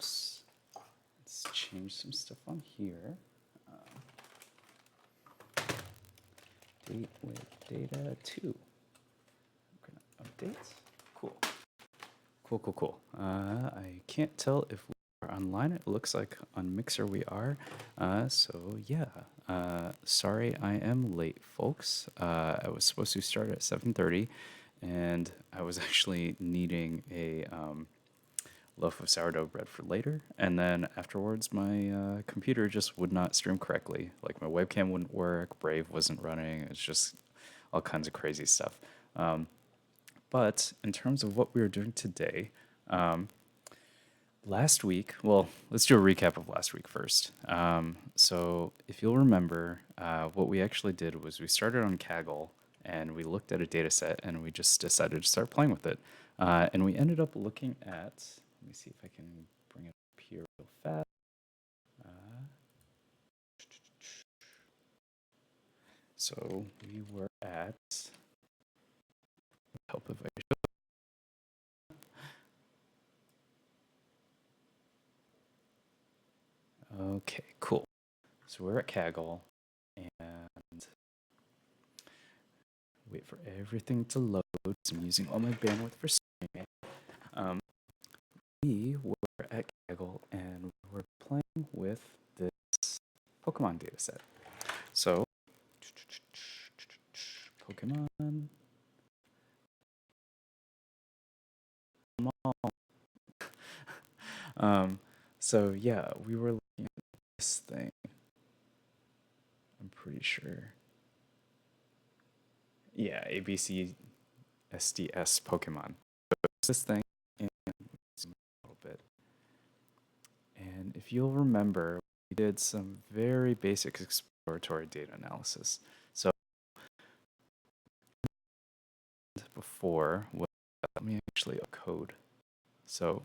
Oops. Let's change some stuff on here. Date with data 2. I'm gonna update. Cool. Cool. I can't tell if we're online. It looks like on Mixer we are. So yeah. Sorry I am late, folks. I was supposed to start at 7:30, and I was actually needing a loaf of sourdough bread for later. And then afterwards, my computer just would not stream correctly. Like my webcam wouldn't work, Brave wasn't running. It's just all kinds of crazy stuff. But in terms of what we were doing today, last week, well, let's do a recap of last week first. So if you'll remember, what we actually did was we started on Kaggle and we looked at a data set and we just decided to start playing with it. And we ended up looking at, let me see if I can bring it up here real fast. So we were at, help if I show. Okay, cool. So we're at Kaggle and wait for everything to load. So I'm using all my bandwidth for streaming. We were at Kaggle and we were playing with this Pokemon dataset. So, Pokemon. So yeah, we were looking at this thing. I'm pretty sure. Yeah, ABC SDS Pokemon. So it's this thing, and zoom a little bit. And if you'll remember, we did some very basic exploratory data analysis. So before, let me actually code. So,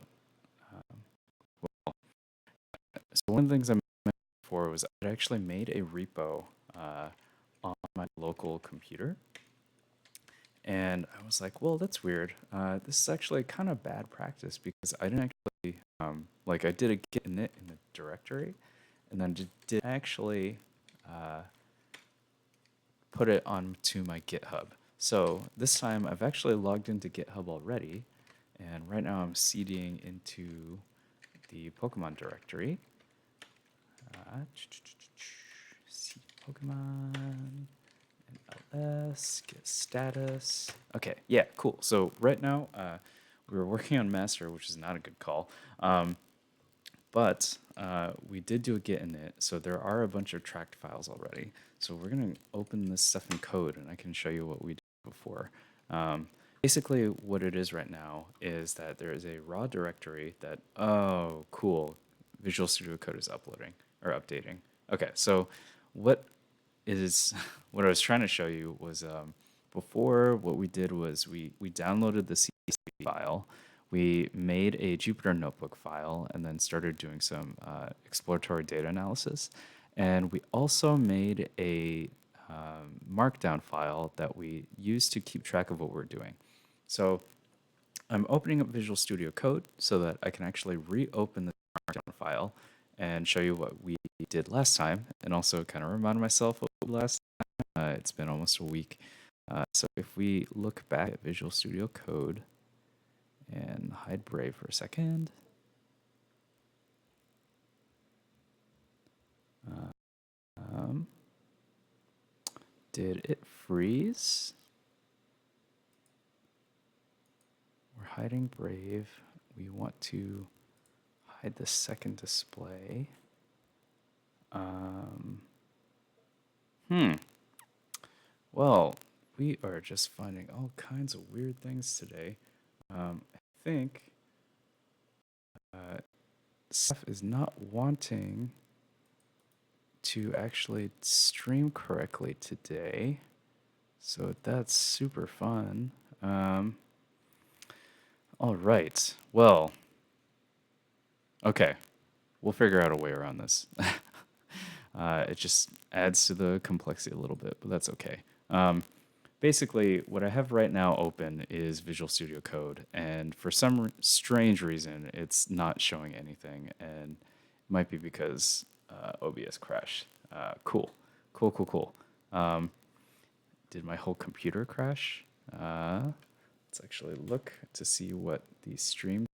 one of the things I mentioned before was I actually made a repo on my local computer. And I was like, well, that's weird. This is actually kind of bad practice because I didn't actually, I did a git init in the directory and then did actually put it onto my GitHub. So this time I've actually logged into GitHub already. And right now I'm cding into the Pokemon directory. See Pokemon. LS, get status. Okay, yeah, cool. So right now, we were working on master, which is not a good call. But we did do a git init, so there are a bunch of tracked files already. So we're going to open this stuff in code, and I can show you what we did before. Basically, what it is right now is that there is a raw directory that, oh, cool, Visual Studio Code is uploading, or updating. Okay, so what I was trying to show you was before what we did was we downloaded the C file, we made a Jupyter Notebook file, and then started doing some exploratory data analysis. And we also made a markdown file that we used to keep track of what we're doing. So I'm opening up Visual Studio Code so that I can actually reopen the markdown file and show you what we did last time, and also kind of remind myself what we did last time. It's been almost a week. So if we look back at Visual Studio Code and hide Brave for a second. Did it freeze? We're hiding Brave. We want to hide the second display. Well, we are just finding all kinds of weird things today. I think stuff is not wanting to actually stream correctly today. So that's super fun. All right. Well, okay. We'll figure out a way around this. It just adds to the complexity a little bit, but that's okay. basically what I have right now open is Visual Studio Code, and for some strange reason, it's not showing anything, and it might be because OBS crashed. Cool, cool, cool, cool. Um, did my whole computer crash? Let's actually look to see what the stream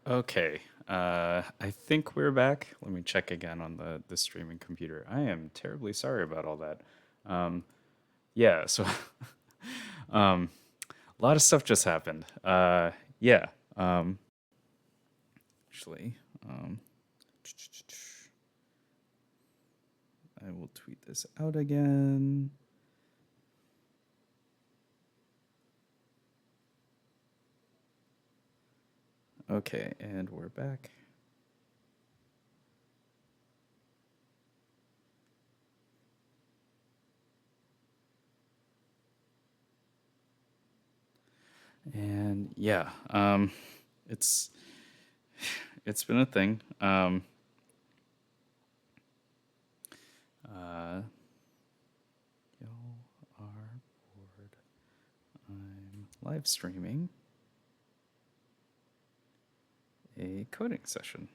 Okay, I think we're back. Let me check again on the streaming computer. I am terribly sorry about all that. Um, yeah, so um, a lot of stuff just happened. Yeah, um, actually, um, I will tweet this out again. Okay, and we're back. And yeah, it's it's been a thing. Uh, y'all are bored. I'm live streaming a coding session.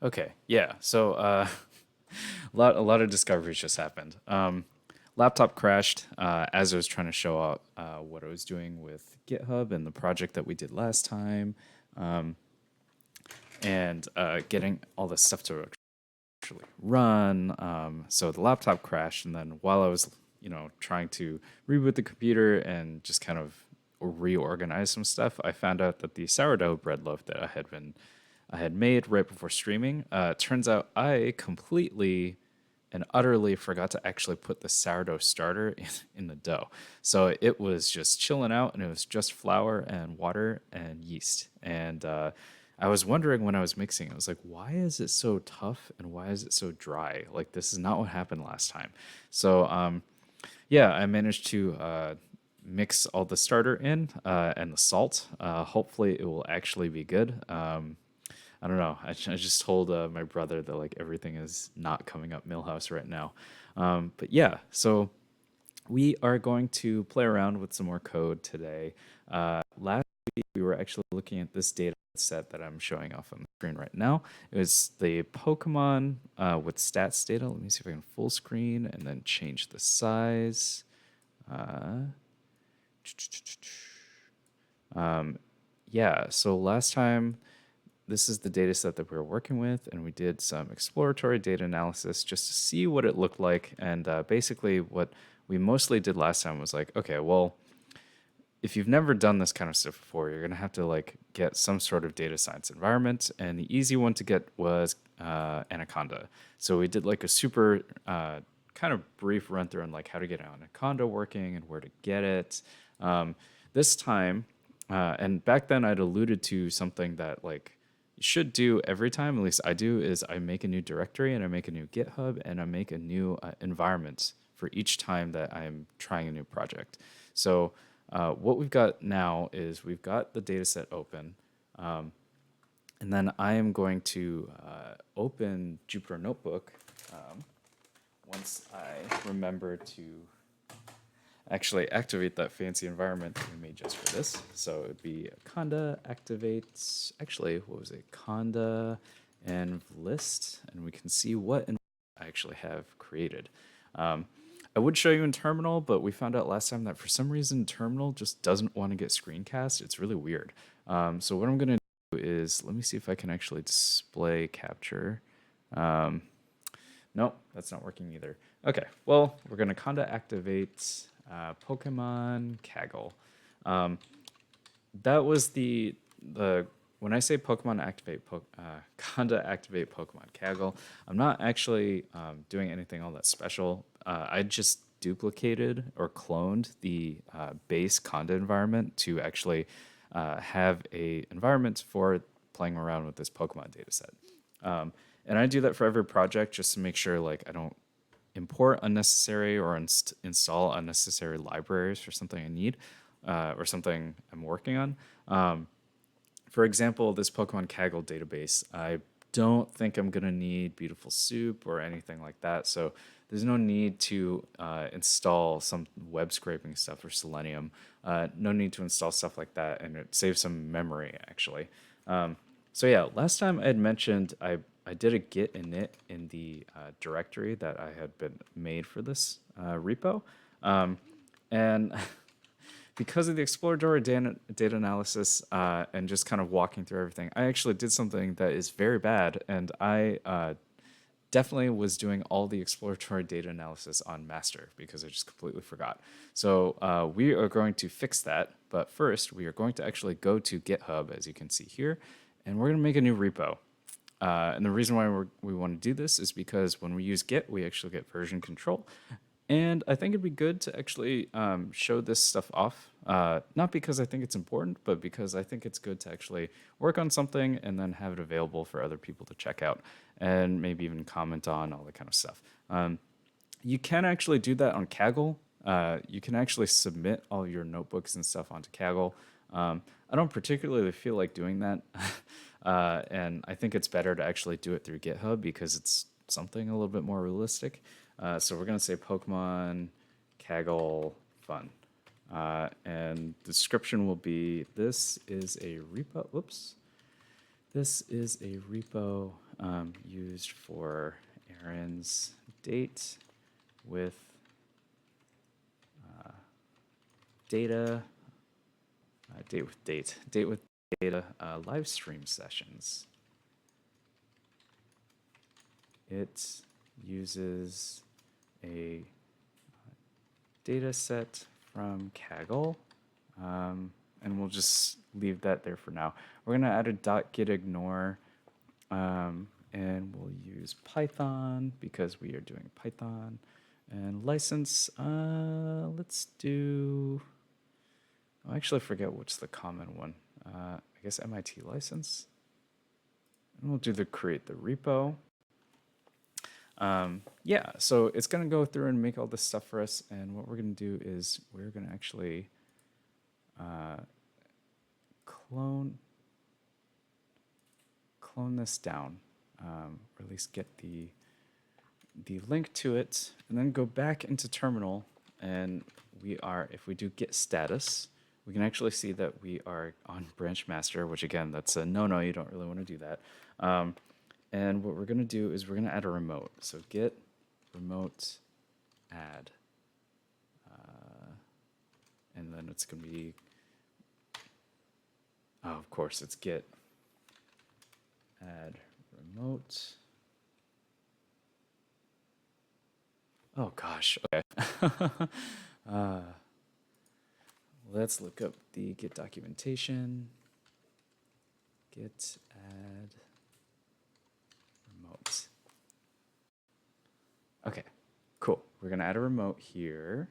Okay, yeah. So a lot of discoveries just happened. Laptop crashed as I was trying to show out what I was doing with GitHub and the project that we did last time, and getting all this stuff to actually run. So the laptop crashed, and then while I was, trying to reboot the computer and just kind of reorganize some stuff, I found out that the sourdough bread loaf that I had made right before streaming. Turns out I completely and utterly forgot to actually put the sourdough starter in the dough. So it was just chilling out, and it was just flour and water and yeast. And I was wondering when I was mixing, I was like, why is it so tough and why is it so dry? Like, this is not what happened last time. So, yeah, I managed to mix all the starter in and the salt. Hopefully, it will actually be good. I don't know. I just told my brother that like everything is not coming up Millhouse right now. But yeah, so we are going to play around with some more code today. Last week we were actually looking at this data set that I'm showing off on the screen right now. It was the Pokemon with stats data. Let me see if I can full screen and then change the size. Uh, yeah, so last time this is the data set that we were working with, and we did some exploratory data analysis just to see what it looked like. And basically, what we mostly did last time was like, okay, well, if you've never done this kind of stuff before, you're gonna have to like get some sort of data science environment. And the easy one to get was Anaconda. So we did like a super kind of brief run through on like how to get Anaconda working and where to get it. This time, and back then I'd alluded to something that like you should do every time, at least I do, is I make a new directory and I make a new GitHub and I make a new environment for each time that I'm trying a new project. So what we've got now is we've got the data set open, and then I am going to open Jupyter Notebook once I remember to actually activate that fancy environment that we made just for this. So it would be conda activates, actually, what was it? Conda and list, and we can see what I actually have created. I would show you in Terminal, but we found out last time that for some reason Terminal just doesn't want to get screencast. It's really weird. So what I'm going to do is, let me see if I can actually display capture. Nope, that's not working either. Okay, well, we're going to conda activate Pokemon Kaggle. That was the when I say Pokemon activate conda activate Pokemon Kaggle, I'm not actually doing anything all that special. I just duplicated or cloned the base conda environment to actually have a environment for playing around with this Pokemon dataset. And I do that for every project just to make sure like I don't import unnecessary or install unnecessary libraries for something I need or something I'm working on. For example, this Pokemon Kaggle database, I don't think I'm going to need Beautiful Soup or anything like that. So there's no need to install some web scraping stuff or Selenium. No need to install stuff like that, and it saves some memory, actually. So yeah, last time I had mentioned I did a git init in the directory that I had been made for this repo. And because of the exploratory data analysis and just kind of walking through everything, I actually did something that is very bad, and I definitely was doing all the exploratory data analysis on master because I just completely forgot. So we are going to fix that, but first we are going to actually go to GitHub, as you can see here, and we're going to make a new repo. And the reason why we want to do this is because when we use Git, we actually get version control. And I think it'd be good to actually show this stuff off. Not because I think it's important, but because I think it's good to actually work on something and then have it available for other people to check out and maybe even comment on, all that kind of stuff. You can actually do that on Kaggle. You can actually submit all your notebooks and stuff onto Kaggle. I don't particularly feel like doing that. And I think it's better to actually do it through GitHub because it's something a little bit more realistic. So we're going to say Pokemon Kaggle fun. And the description will be, this is a repo, whoops. This is a repo used for Aaron's date with data, date with data live stream sessions. It uses a data set from Kaggle, and we'll just leave that there for now. We're going to add a .gitignore, and we'll use Python because we are doing Python. And license, let's do, I actually forget what's the common one. I guess MIT license. And we'll do the create the repo. Yeah, so it's going to go through and make all this stuff for us. And what we're going to do is we're going to actually clone this down, or at least get the link to it, and then go back into terminal. And we are, if we do git status, we can actually see that we are on branch master, which again, that's a no, you don't really want to do that. And what we're going to do is we're going to add a remote. So git remote add. And then it's going to be, oh, of course, it's git add remote. Oh, gosh. Okay. Let's look up the Git documentation. Git add remote. Okay, cool. We're going to add a remote here.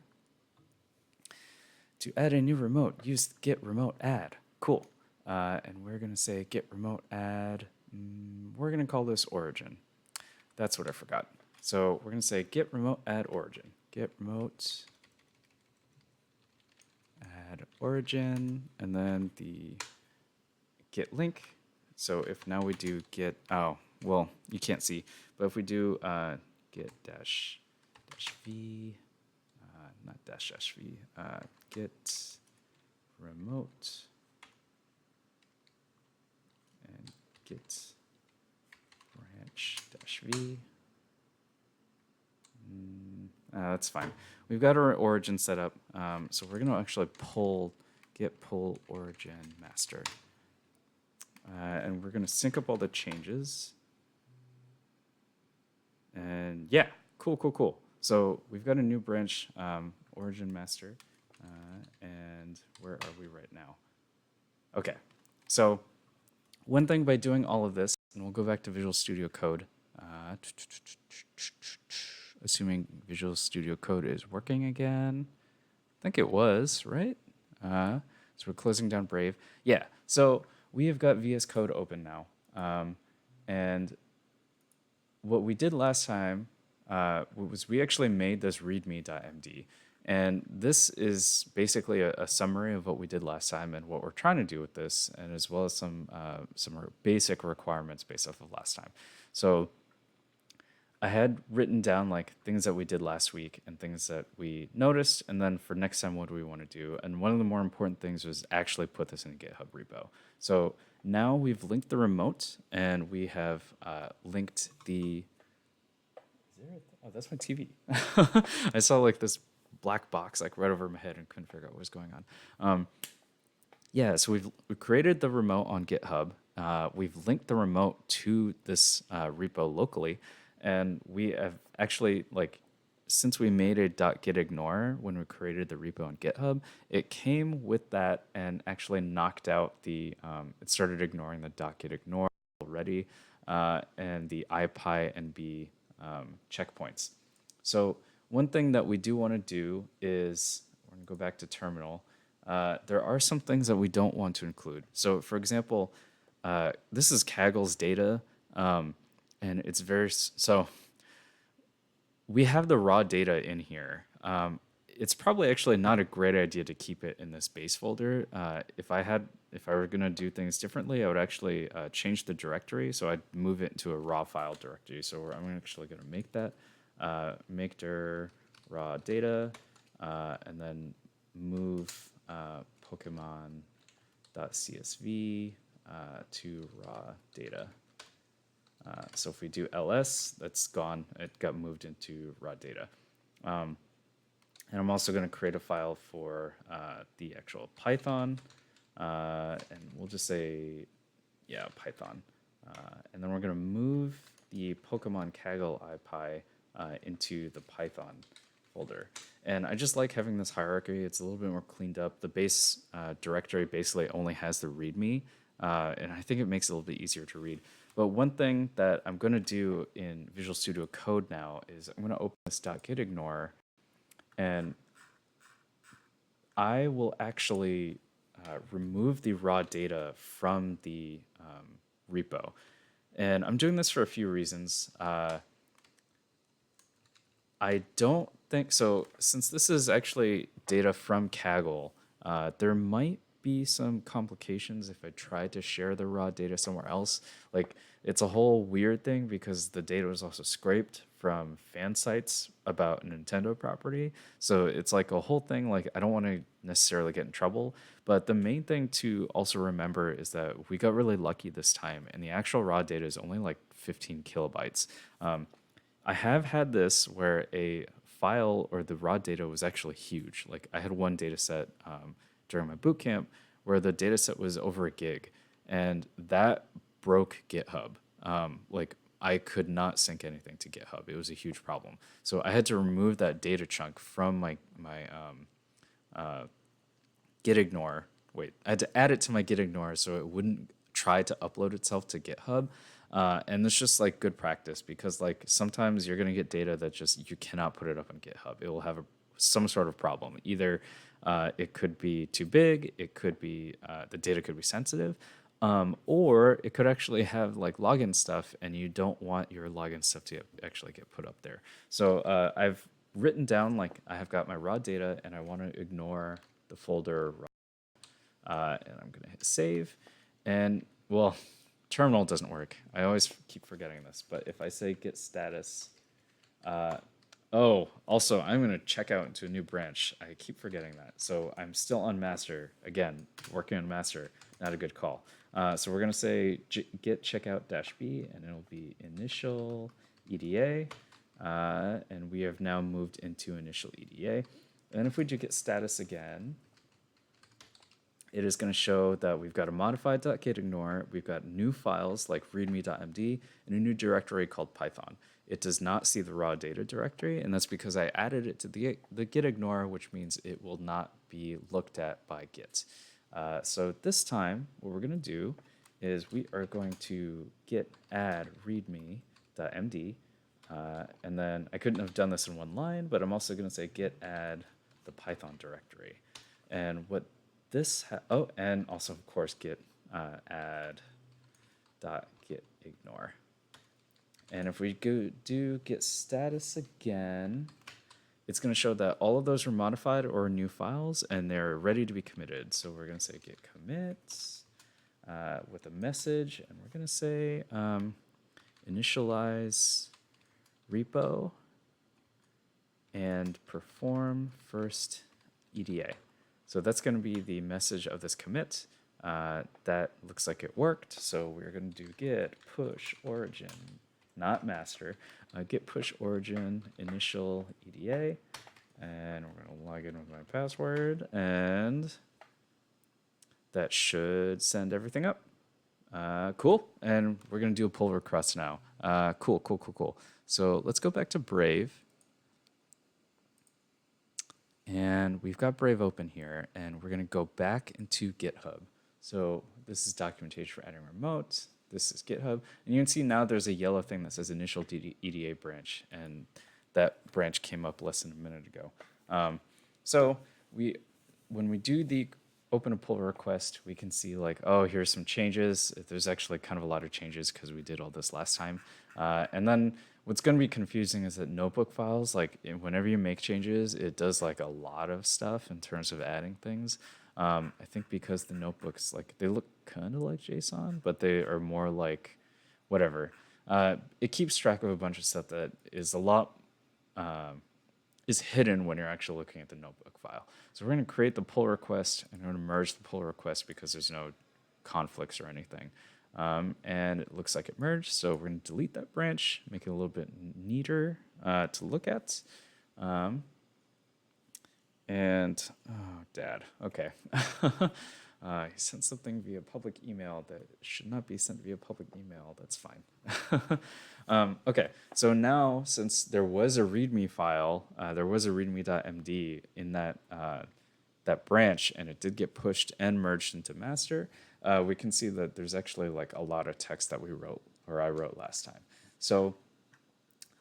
To add a new remote, use git remote add. Cool. And we're going to say git remote add. We're going to call this origin. That's what I forgot. So we're going to say git remote add origin. Git remote add origin, and then the git link. So if now we do git, oh, well, you can't see, but if we do git dash v, not dash v, git remote and git branch dash v. That's fine. We've got our origin set up, so we're going to actually git pull origin master. And we're going to sync up all the changes. And yeah, cool. So we've got a new branch, origin master. And where are we right now? Okay, so one thing by doing all of this, and we'll go back to Visual Studio Code. Assuming Visual Studio Code is working again. I think it was, right? So we're closing down Brave. Yeah, so we have got VS Code open now. And what we did last time was we actually made this readme.md. And this is basically a summary of what we did last time and what we're trying to do with this, and as well as some basic requirements based off of last time. So I had written down like things that we did last week and things that we noticed, and then for next time, what do we want to do? And one of the more important things was actually put this in a GitHub repo. So now we've linked the remote, and we have linked the. Oh, that's my TV. I saw like this black box like right over my head and couldn't figure out what was going on. Yeah, so we created the remote on GitHub. We've linked the remote to this repo locally, and we have actually since we made a .gitignore when we created the repo on GitHub, it came with that and actually knocked out the. It started ignoring the .gitignore already, and the IPy checkpoints. So one thing that we do want to do is we're going to go back to terminal. There are some things that we don't want to include. So for example, this is Kaggle's data, and it's so we have the raw data in here. It's probably actually not a great idea to keep it in this base folder. If I were gonna do things differently, I would actually change the directory. So I'd move it into a raw file directory. So I'm actually gonna make that, make dir raw data, and then move Pokemon.csv to raw data. So if we do ls, that's gone. It got moved into raw data. And I'm also going to create a file for the actual Python. And we'll just say, yeah, Python. And then we're going to move the Pokemon Kaggle IPy into the Python folder. And I just like having this hierarchy. It's a little bit more cleaned up. The base directory basically only has the README, and I think it makes it a little bit easier to read. But one thing that I'm going to do in Visual Studio Code now is I'm going to open this .gitignore, and I will actually remove the raw data from the repo. And I'm doing this for a few reasons. I don't think so. Since this is actually data from Kaggle, there might be some complications if I try to share the raw data somewhere else. Like, it's a whole weird thing because the data was also scraped from fan sites about Nintendo property. So it's like a whole thing. Like, I don't want to necessarily get in trouble. But the main thing to also remember is that we got really lucky this time, and the actual raw data is only like 15 kilobytes. I have had this where a file or the raw data was actually huge. Like, I had one data set during my boot camp where the data set was over a gig, and that broke GitHub. Like, I could not sync anything to GitHub. It was a huge problem. So I had to remove that data chunk from my Gitignore. Wait, I had to add it to my Gitignore so it wouldn't try to upload itself to GitHub. And it's just like good practice because like sometimes you're gonna get data that just you cannot put it up on GitHub. It will have some sort of problem. Either it could be too big, it could be the data could be sensitive, or it could actually have like login stuff, and you don't want your login stuff to actually get put up there. So I've written down like I have got my raw data, and I want to ignore the folder, and I'm gonna hit save, and well. Terminal doesn't work. I always keep forgetting this, but if I say git status, also I'm going to check out into a new branch. I keep forgetting that. So I'm still on master. Again, working on master, not a good call. So we're going to say git checkout -b, and it'll be initial EDA. And we have now moved into initial EDA. And if we do git status again, it is going to show that we've got a modified .gitignore, we've got new files like readme.md, and a new directory called Python. It does not see the raw data directory, and that's because I added it to the gitignore, which means it will not be looked at by Git. So this time, what we're going to do is we are going to git add readme.md, and then I couldn't have done this in one line, but I'm also going to say git add the Python directory. And what this and also of course git add .gitignore. And if we do git status again, it's going to show that all of those are modified or new files and they're ready to be committed. So we're going to say git commits with a message, and we're going to say initialize repo and perform first EDA. So that's going to be the message of this commit. That looks like it worked. So we're going to do git push origin, not master, git push origin initial EDA. And we're going to log in with my password, and that should send everything up. Cool. And we're going to do a pull request now. Cool. So let's go back to Brave. And we've got Brave open here, and we're going to go back into GitHub. So this is documentation for adding remote. This is GitHub. And you can see now there's a yellow thing that says initial EDA branch, and that branch came up less than a minute ago. So when we do the open a pull request, we can see like, oh, here's some changes. There's actually kind of a lot of changes because we did all this last time. And then what's going to be confusing is that notebook files, like whenever you make changes, it does like a lot of stuff in terms of adding things. I think because the notebooks, like they look kind of like JSON, but they are more like whatever. It keeps track of a bunch of stuff that is a lot is hidden when you're actually looking at the notebook file. So we're going to create the pull request, and we're going to merge the pull request because there's no conflicts or anything. And it looks like it merged, so we're going to delete that branch, make it a little bit neater to look at. And, oh, Dad, okay. He sent something via public email that should not be sent via public email. That's fine. Okay, so now since there was a README file, there was a readme.md in that branch, and it did get pushed and merged into master, we can see that there's actually like a lot of text that we wrote, or I wrote last time. So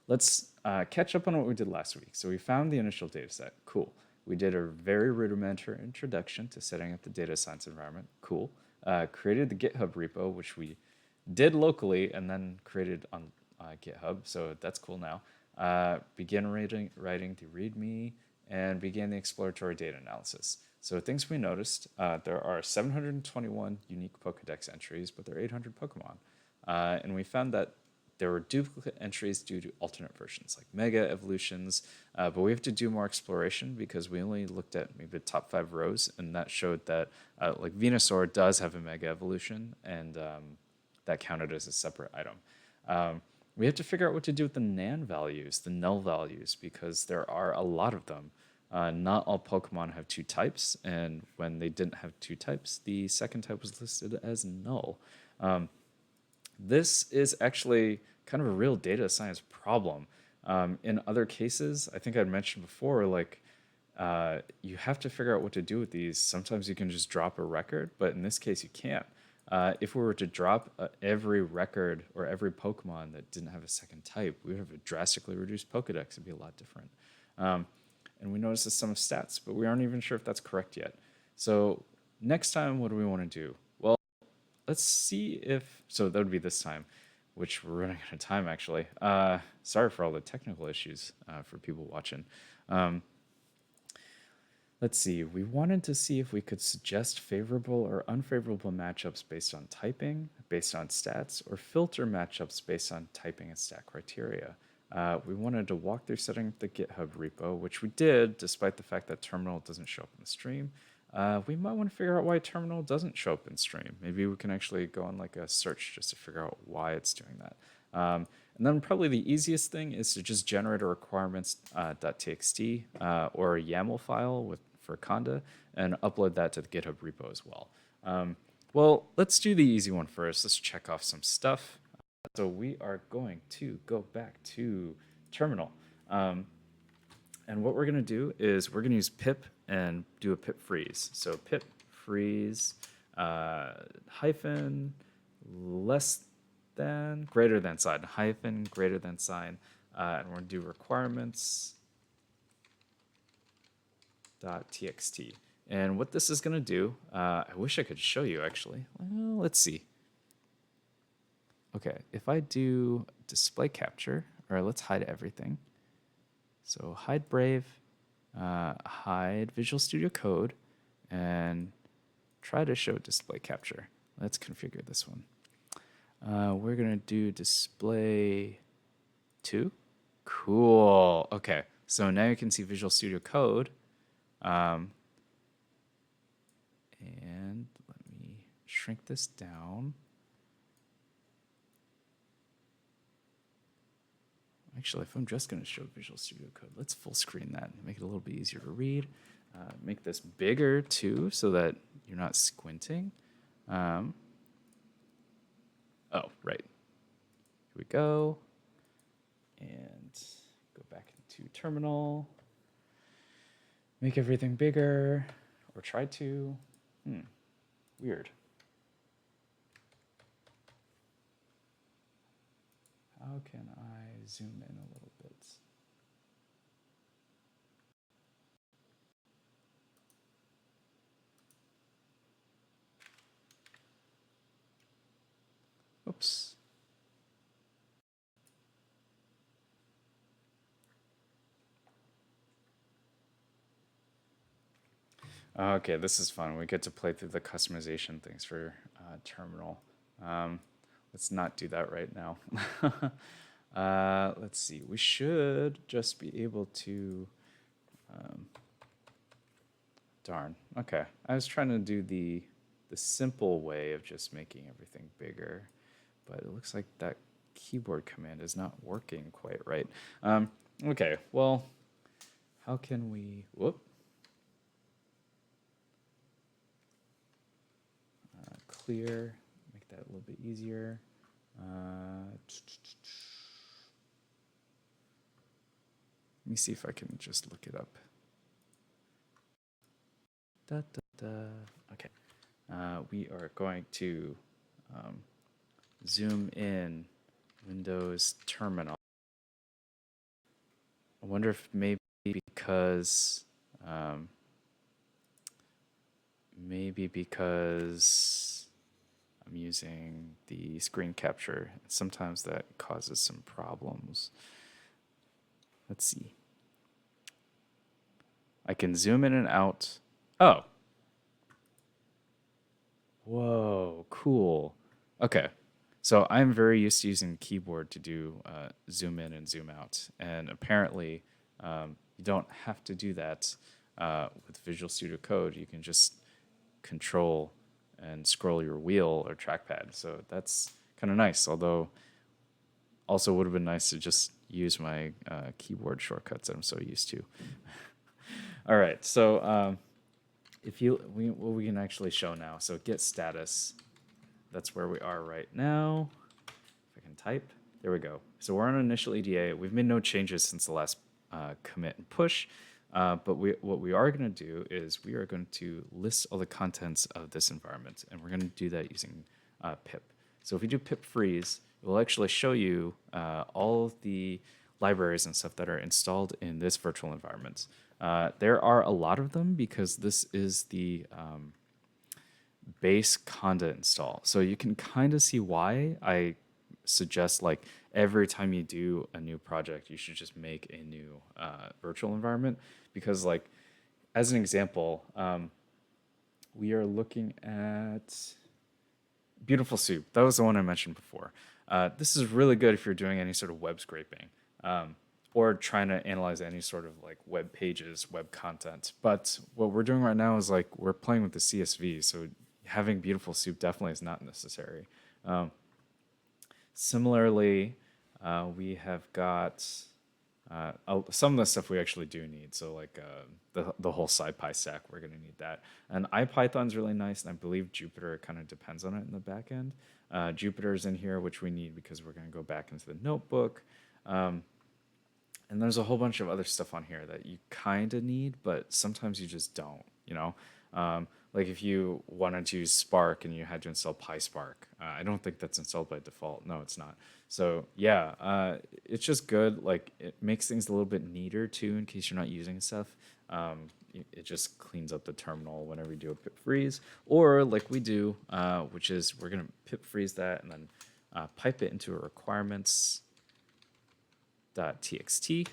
let's catch up on what we did last week. So we found the initial data set. Cool. We did a very rudimentary introduction to setting up the data science environment. Cool. Created the GitHub repo, which we did locally and then created on GitHub. So that's cool now. Began writing the README and began the exploratory data analysis. So things we noticed, there are 721 unique Pokedex entries, but there are 800 Pokemon. And we found that there were duplicate entries due to alternate versions, like mega evolutions, but we have to do more exploration because we only looked at maybe the top 5 rows, and that showed that like Venusaur does have a mega evolution, and that counted as a separate item. We have to figure out what to do with the NaN values, the null values, because there are a lot of them. Not all Pokemon have 2 types, and when they didn't have 2 types, the second type was listed as null. This is actually kind of a real data science problem. In other cases, I think I'd mentioned before, like you have to figure out what to do with these. Sometimes you can just drop a record, but in this case, you can't. If we were to drop every record or every Pokemon that didn't have a second type, we would have a drastically reduced Pokedex. It'd be a lot different. And we notice a sum of stats, but we aren't even sure if that's correct yet. So next time, what do we want to do? Well, let's see if, so that would be this time, which we're running out of time actually. Sorry for all the technical issues for people watching. Let's see, we wanted to see if we could suggest favorable or unfavorable matchups based on typing, based on stats, or filter matchups based on typing and stat criteria. We wanted to walk through setting up the GitHub repo, which we did, despite the fact that terminal doesn't show up in the stream. We might want to figure out why terminal doesn't show up in stream. Maybe we can actually go on like a search just to figure out why it's doing that. And then probably the easiest thing is to just generate a requirements.txt or a YAML file for Conda and upload that to the GitHub repo as well. Well, let's do the easy one first. Let's check off some stuff. So we are going to go back to terminal. And what we're going to do is we're going to use pip and do a pip freeze. So pip freeze hyphen less than greater than sign hyphen greater than sign, and we're going to do requirements .txt. And what this is going to do, I wish I could show you actually. Well, let's see. Okay, if I do display capture, or let's hide everything. So hide Brave, hide Visual Studio Code, and try to show display capture. Let's configure this one. We're going to do display 2. Cool. Okay, so now you can see Visual Studio Code. And let me shrink this down. I Actually, if I'm just going to show Visual Studio Code, let's full screen that and make it a little bit easier to read. Make this bigger too, so that you're not squinting. Oh, right. Here we go. And go back into terminal. Make everything bigger, or try to. Weird. How can I zoom in a little bit? Oops. Okay, this is fun. We get to play through the customization things for terminal. Let's not do that right now. Let's see. We should just be able to. Darn. Okay. I was trying to do the simple way of just making everything bigger, but it looks like that keyboard command is not working quite right. Okay. Well, how can we? Whoop. Clear. Make that a little bit easier. Let me see if I can just look it up. Okay. We are going to zoom in Windows Terminal. I wonder if maybe because I'm using the screen capture, sometimes that causes some problems. Let's see. I can zoom in and out. Oh. Whoa, cool. Okay. So I'm very used to using keyboard to do zoom in and zoom out. And apparently, you don't have to do that with Visual Studio Code. You can just control and scroll your wheel or trackpad. So that's kind of nice. Although, also would have been nice to just use my keyboard shortcuts that I'm so used to. All right. So what we can actually show now. So git status. That's where we are right now. If I can type, there we go. So we're on initial EDA. We've made no changes since the last commit and push. But what we are going to do is we are going to list all the contents of this environment, and we're going to do that using pip. So if we do pip freeze, it will actually show you all of the libraries and stuff that are installed in this virtual environment. There are a lot of them because this is the base conda install. So you can kind of see why I suggest like every time you do a new project, you should just make a new virtual environment because like as an example, we are looking at Beautiful Soup. That was the one I mentioned before. This is really good if you're doing any sort of web scraping or trying to analyze any sort of like web pages, web content. But what we're doing right now is like we're playing with the CSV. So having Beautiful Soup definitely is not necessary. Similarly, we have got some of the stuff we actually do need. So like the whole SciPy stack, we're going to need that. And IPython's really nice, and I believe Jupyter kind of depends on it in the back end. Jupyter's in here, which we need because we're going to go back into the notebook. And there's a whole bunch of other stuff on here that you kind of need, but sometimes you just don't, you know? Like if you wanted to use Spark and you had to install PySpark, I don't think that's installed by default. No, it's not. So yeah, it's just good. Like it makes things a little bit neater too, in case you're not using stuff. It just cleans up the terminal whenever you do a pip freeze, or like we do, which is we're gonna pip freeze that and then pipe it into a requirements.txt.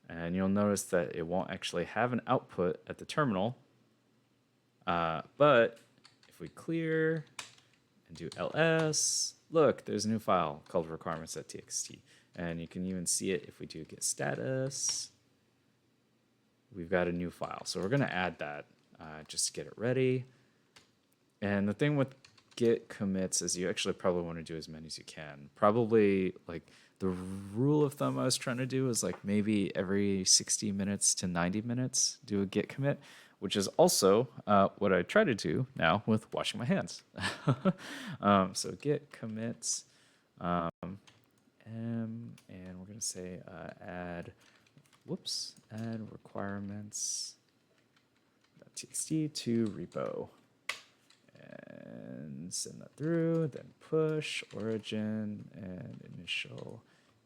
And you'll notice that it won't actually have an output at the terminal. But if we clear and do ls, look, there's a new file called requirements.txt. And you can even see it if we do git status. We've got a new file. So we're going to add that just to get it ready. And the thing with Git commits is you actually probably want to do as many as you can. Probably like The rule of thumb I was trying to do is like maybe every 60 minutes to 90 minutes do a Git commit, which is also what I try to do now with washing my hands. So Git commits, and we're going to say add requirements.txt to repo. And send that through, then push origin and initial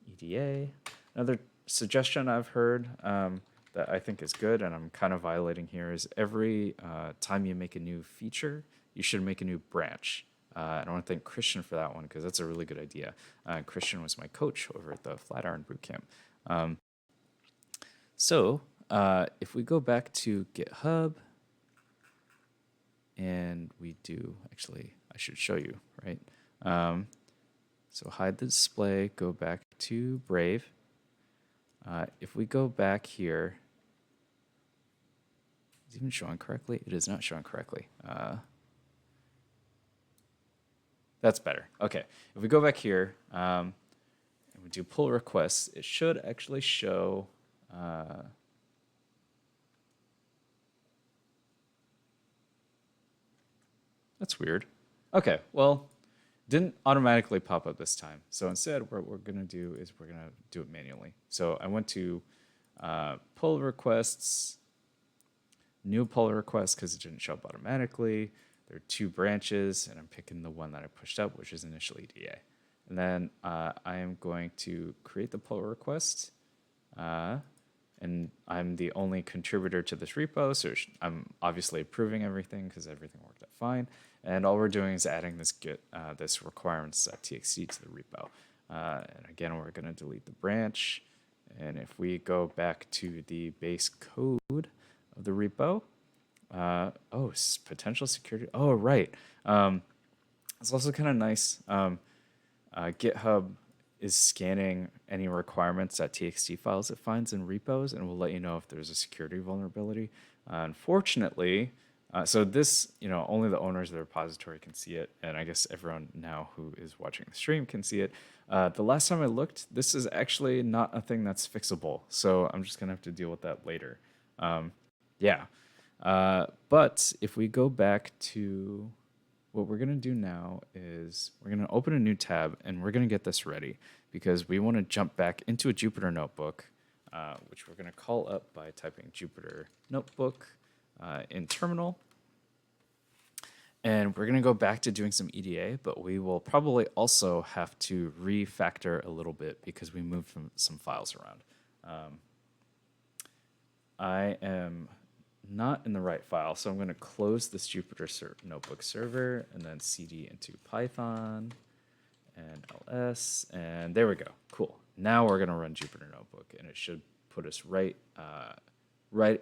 EDA. Another suggestion I've heard that I think is good, and I'm kind of violating here, is every time you make a new feature, you should make a new branch. And I want to thank Christian for that one because that's a really good idea. Christian was my coach over at the Flatiron Bootcamp. So if we go back to GitHub, and we do, actually, I should show you, right? So hide the display, go back to Brave. If we go back here, is it even showing correctly? It is not showing correctly. That's better. Okay, if we go back here and we do pull requests, it should actually show that's weird. Okay, well, didn't automatically pop up this time. So instead, what we're going to do is we're going to do it manually. So I went to pull requests, new pull request because it didn't show up automatically. There are 2 branches, and I'm picking the one that I pushed up, which is initial EDA. And then I am going to create the pull request. And I'm the only contributor to this repo, so I'm obviously approving everything because everything worked out fine. And all we're doing is adding this this requirements.txt to the repo. And again, we're going to delete the branch. And if we go back to the base code of the repo, potential security. Oh, right. It's also kind of nice. GitHub is scanning any requirements.txt files it finds in repos and will let you know if there's a security vulnerability. Unfortunately, so this, only the owners of the repository can see it, and I guess everyone now who is watching the stream can see it. The last time I looked, this is actually not a thing that's fixable, so I'm just gonna have to deal with that later. But if we go back to what we're going to do now is we're going to open a new tab and we're going to get this ready because we want to jump back into a Jupyter notebook, which we're going to call up by typing Jupyter notebook in terminal. And we're going to go back to doing some EDA, but we will probably also have to refactor a little bit because we moved some files around. I am not in the right file, so I'm going to close this Jupyter notebook server and then cd into Python and ls, and there we go. Cool. Now we're going to run Jupyter notebook, and it should put us right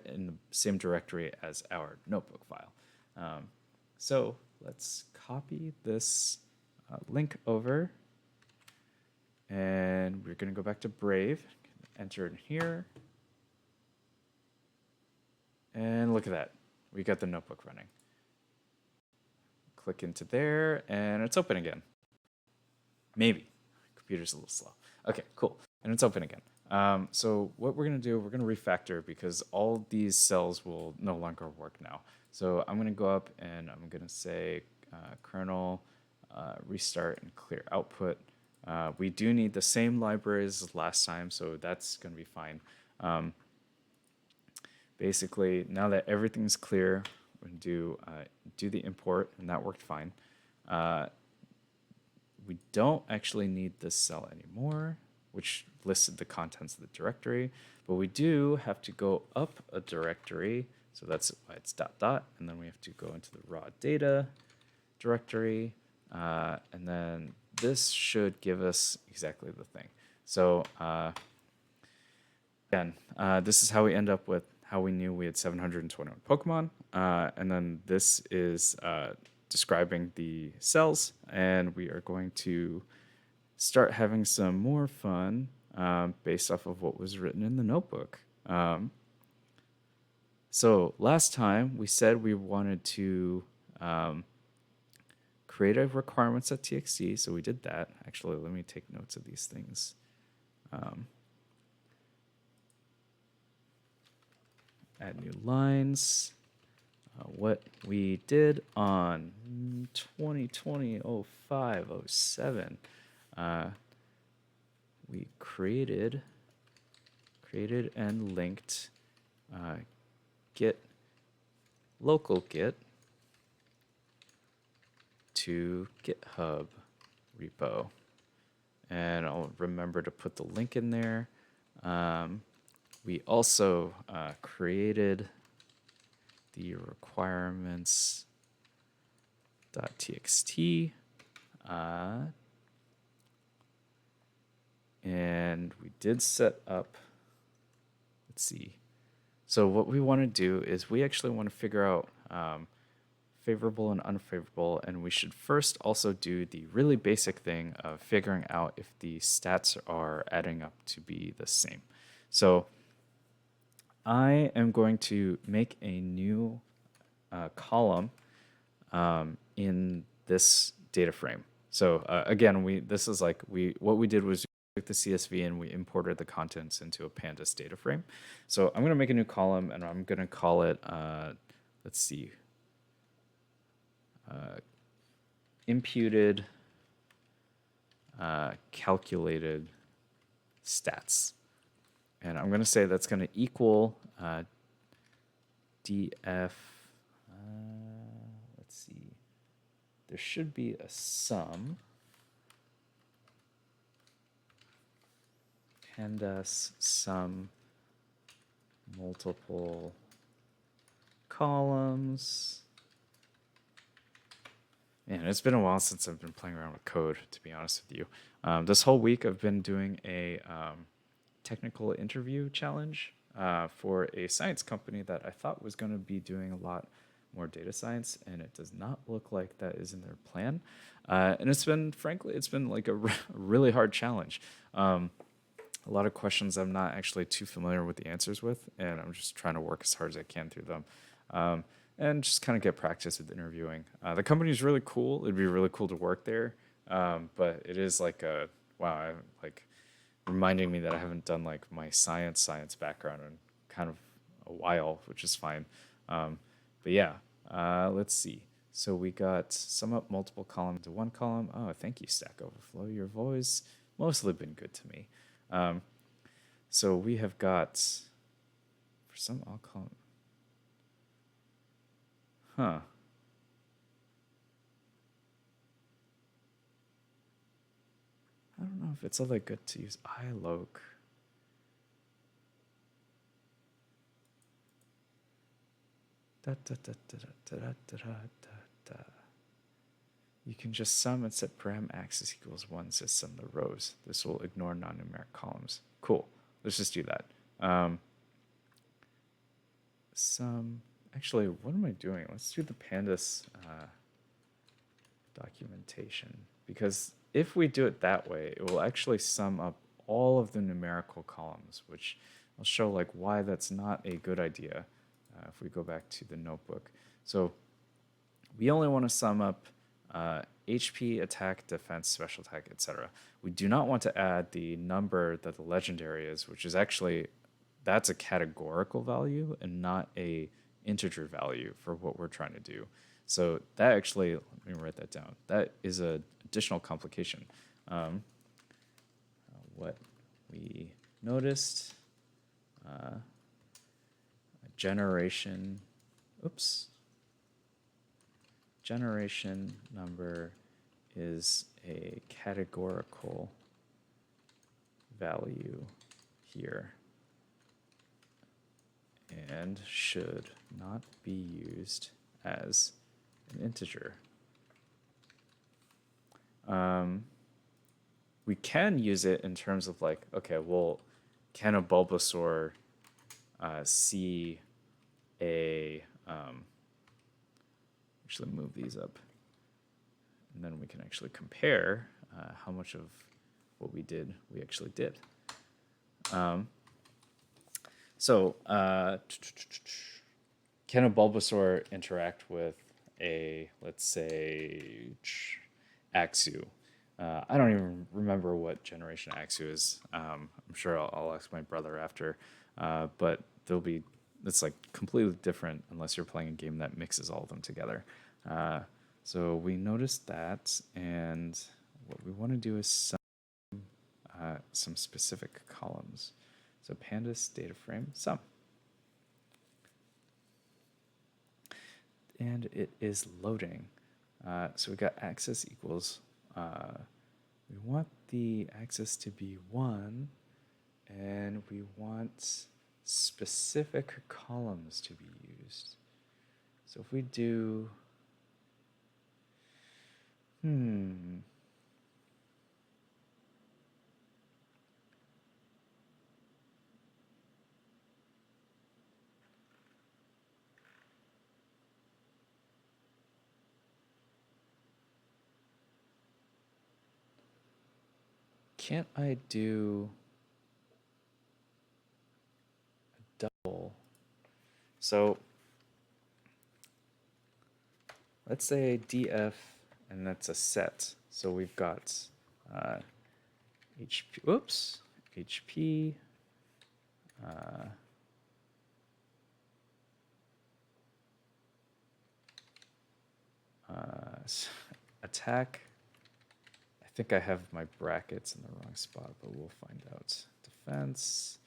in the same directory as our notebook file. So let's copy this link over, and we're going to go back to Brave, enter in here. And look at that. We got the notebook running. Click into there, and it's open again. Maybe. Computer's a little slow. Okay, cool. And it's open again. So what we're going to do, we're going to refactor because all these cells will no longer work now. So I'm going to go up, and I'm going to say kernel restart and clear output. We do need the same libraries as last time, so that's going to be fine. Basically, now that everything's clear, we're going to do the import, and that worked fine. We don't actually need this cell anymore, which listed the contents of the directory, but we do have to go up a directory, so that's why it's ... and then we have to go into the raw data directory, and then this should give us exactly the thing. So again, this is how we end up with how we knew we had 721 Pokemon. And then this is describing the cells, and we are going to start having some more fun based off of what was written in the notebook. So last time we said we wanted to create a requirements.txt, so we did that. Actually, let me take notes of these things. Add new lines. What we did on 2020-05-07, we created and linked Git local Git to GitHub repo, and I'll remember to put the link in there. We also created the requirements.txt, and we did set up, let's see. So what we want to do is we actually want to figure out favorable and unfavorable, and we should first also do the really basic thing of figuring out if the stats are adding up to be the same. So I am going to make a new column in this data frame. So again, what we did was we took the CSV and we imported the contents into a pandas data frame. So I'm going to make a new column and I'm going to call it, let's see, imputed calculated stats. And I'm going to say that's going to equal df, let's see, there should be a sum, pandas sum multiple columns. Man, it's been a while since I've been playing around with code, to be honest with you. This whole week I've been doing a technical interview challenge for a science company that I thought was going to be doing a lot more data science, and it does not look like that is in their plan. And it's been, frankly, it's been like a really hard challenge. A lot of questions I'm not actually too familiar with the answers with, and I'm just trying to work as hard as I can through them. And just kind of get practice with interviewing. The company is really cool. It'd be really cool to work there, but it is like reminding me that I haven't done like my science background in kind of a while, which is fine. But yeah, let's see. So we got sum up multiple columns to one column. Oh, thank you, Stack Overflow. Your voice mostly been good to me. So we have got for some all column. Huh. I don't know if it's all that good to use iloc. You can just sum and set param axis equals 1 says sum the rows. This will ignore non-numeric columns. Cool. Let's just do that. Sum. Actually, what am I doing? Let's do the pandas documentation, because if we do it that way, it will actually sum up all of the numerical columns, which I'll show like why that's not a good idea if we go back to the notebook. So we only want to sum up HP, attack, defense, special attack, etc. We do not want to add the number that the legendary is, which is actually, that's a categorical value and not a integer value for what we're trying to do. So that actually, let me write that down. That is an additional complication. What we noticed, generation number is a categorical value here and should not be used as an integer. We can use it in terms of like, okay, well, can a Bulbasaur see a, actually move these up, and then we can actually compare how much of what we did we actually did. So can a Bulbasaur interact with a, let's say, Axew? I don't even remember what generation Axu is. I'm sure I'll ask my brother after. But it's like completely different unless you're playing a game that mixes all of them together. Uh, so we noticed that, and what we want to do is some specific columns. So pandas data frame sum. And it is loading. So we got access equals. We want the access to be 1, and we want specific columns to be used. So if we do, can't I do a double? So let's say df, and that's a set. So we've got HP, whoops, HP, attack. I think I have my brackets in the wrong spot, but we'll find out. Defense,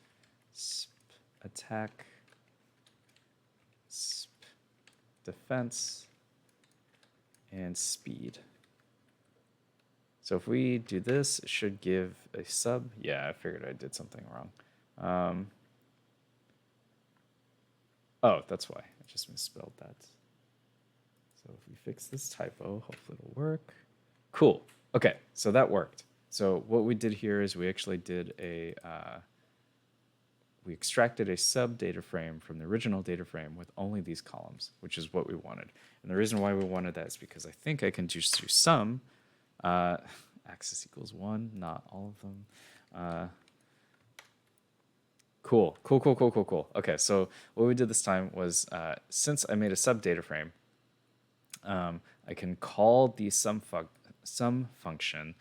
attack, defense, and speed. So if we do this, it should give a sub. Yeah, I figured I did something wrong. Oh, that's why. I just misspelled that. So if we fix this typo, hopefully it'll work. Cool. Okay, so that worked. So what we did here is we actually did we extracted a sub data frame from the original data frame with only these columns, which is what we wanted. And the reason why we wanted that is because I think I can just do sum, access equals 1, not all of them. Cool. Okay, so what we did this time was, since I made a sub data frame, I can call the sum function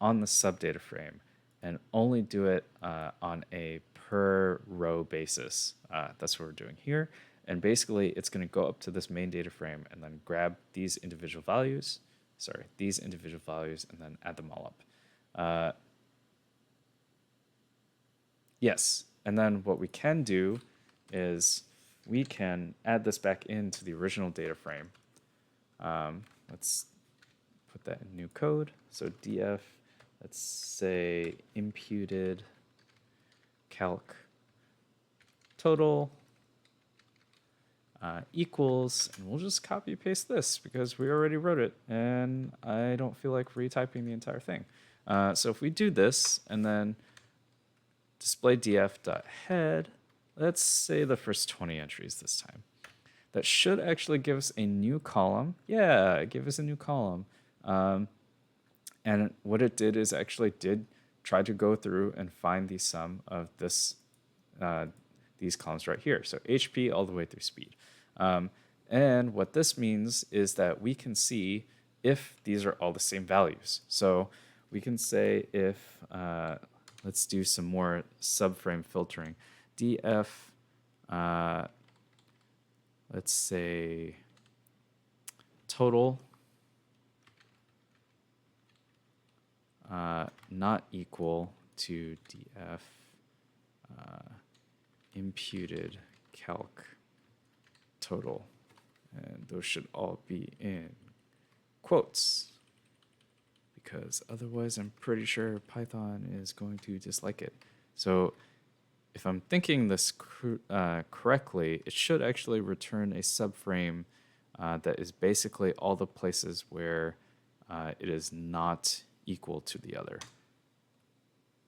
on the sub data frame and only do it on a per row basis. That's what we're doing here. And basically, it's going to go up to this main data frame and then grab these individual values, and then add them all up. Yes, and then what we can do is we can add this back into the original data frame. Let's put that in new code. So df, let's say imputed calc total equals, and we'll just copy paste this because we already wrote it and I don't feel like retyping the entire thing. So if we do this and then display df.head, let's say the first 20 entries this time. That should actually give us a new column. Yeah, give us a new column. And what it did is actually did try to go through and find the sum of these columns right here. So HP all the way through speed. And what this means is that we can see if these are all the same values. So we can say if, let's do some more subframe filtering. df, let's say total not equal to df imputed calc total, and those should all be in quotes because otherwise I'm pretty sure Python is going to dislike it. So if I'm thinking this correctly, it should actually return a subframe that is basically all the places where it is not equal to the other.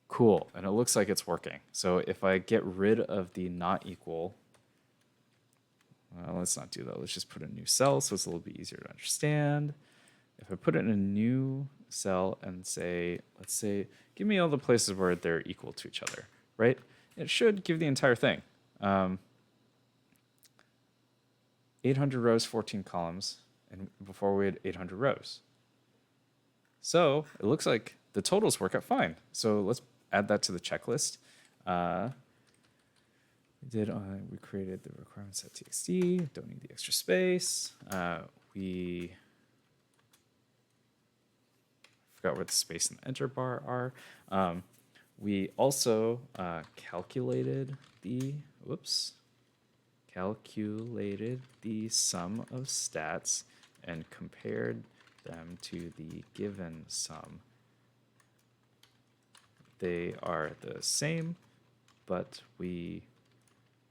Cool, and it looks like it's working. So if I get rid of the not equal, let's not do that. Let's just put a new cell so it's a little bit easier to understand. If I put it in a new cell and say, let's say, give me all the places where they're equal to each other, right? It should give the entire thing. 800 rows, 14 columns, and before we had 800 rows. So it looks like the totals work out fine. So let's add that to the checklist. We created the requirements.txt, don't need the extra space. We forgot where the space and the enter bar are. We also calculated the sum of stats and compared them to the given sum. They are the same, but we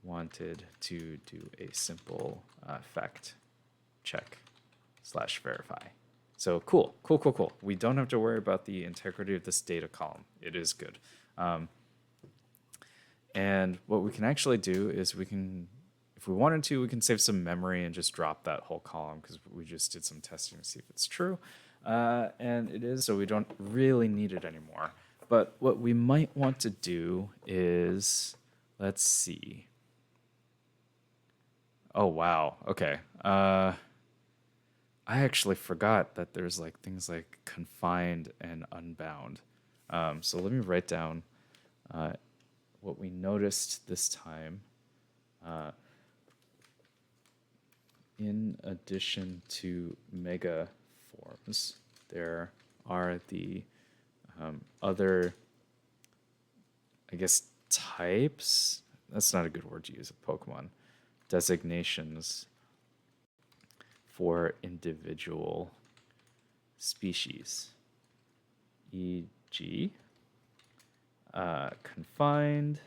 wanted to do a simple fact check / verify. So cool. We don't have to worry about the integrity of this data column. It is good. And what we can actually do is we can, if we wanted to, we can save some memory and just drop that whole column because we just did some testing to see if it's true. And it is, so we don't really need it anymore. But what we might want to do is, let's see. Oh, wow. Okay. I actually forgot that there's like things like confined and unbound. So let me write down what we noticed this time. In addition to mega forms, there are the other, I guess, types. That's not a good word to use of Pokemon. Designations for individual species, e.g., confined,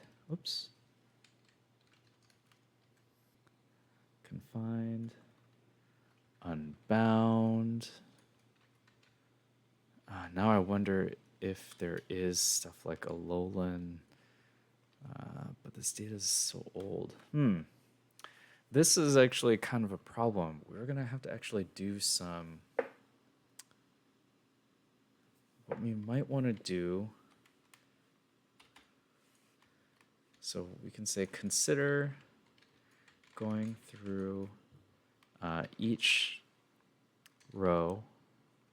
unbound. Now I wonder if there is stuff like Alolan, but this data is so old. This is actually kind of a problem. We're going to have to actually do some. What we might want to do. So we can say consider going through each row,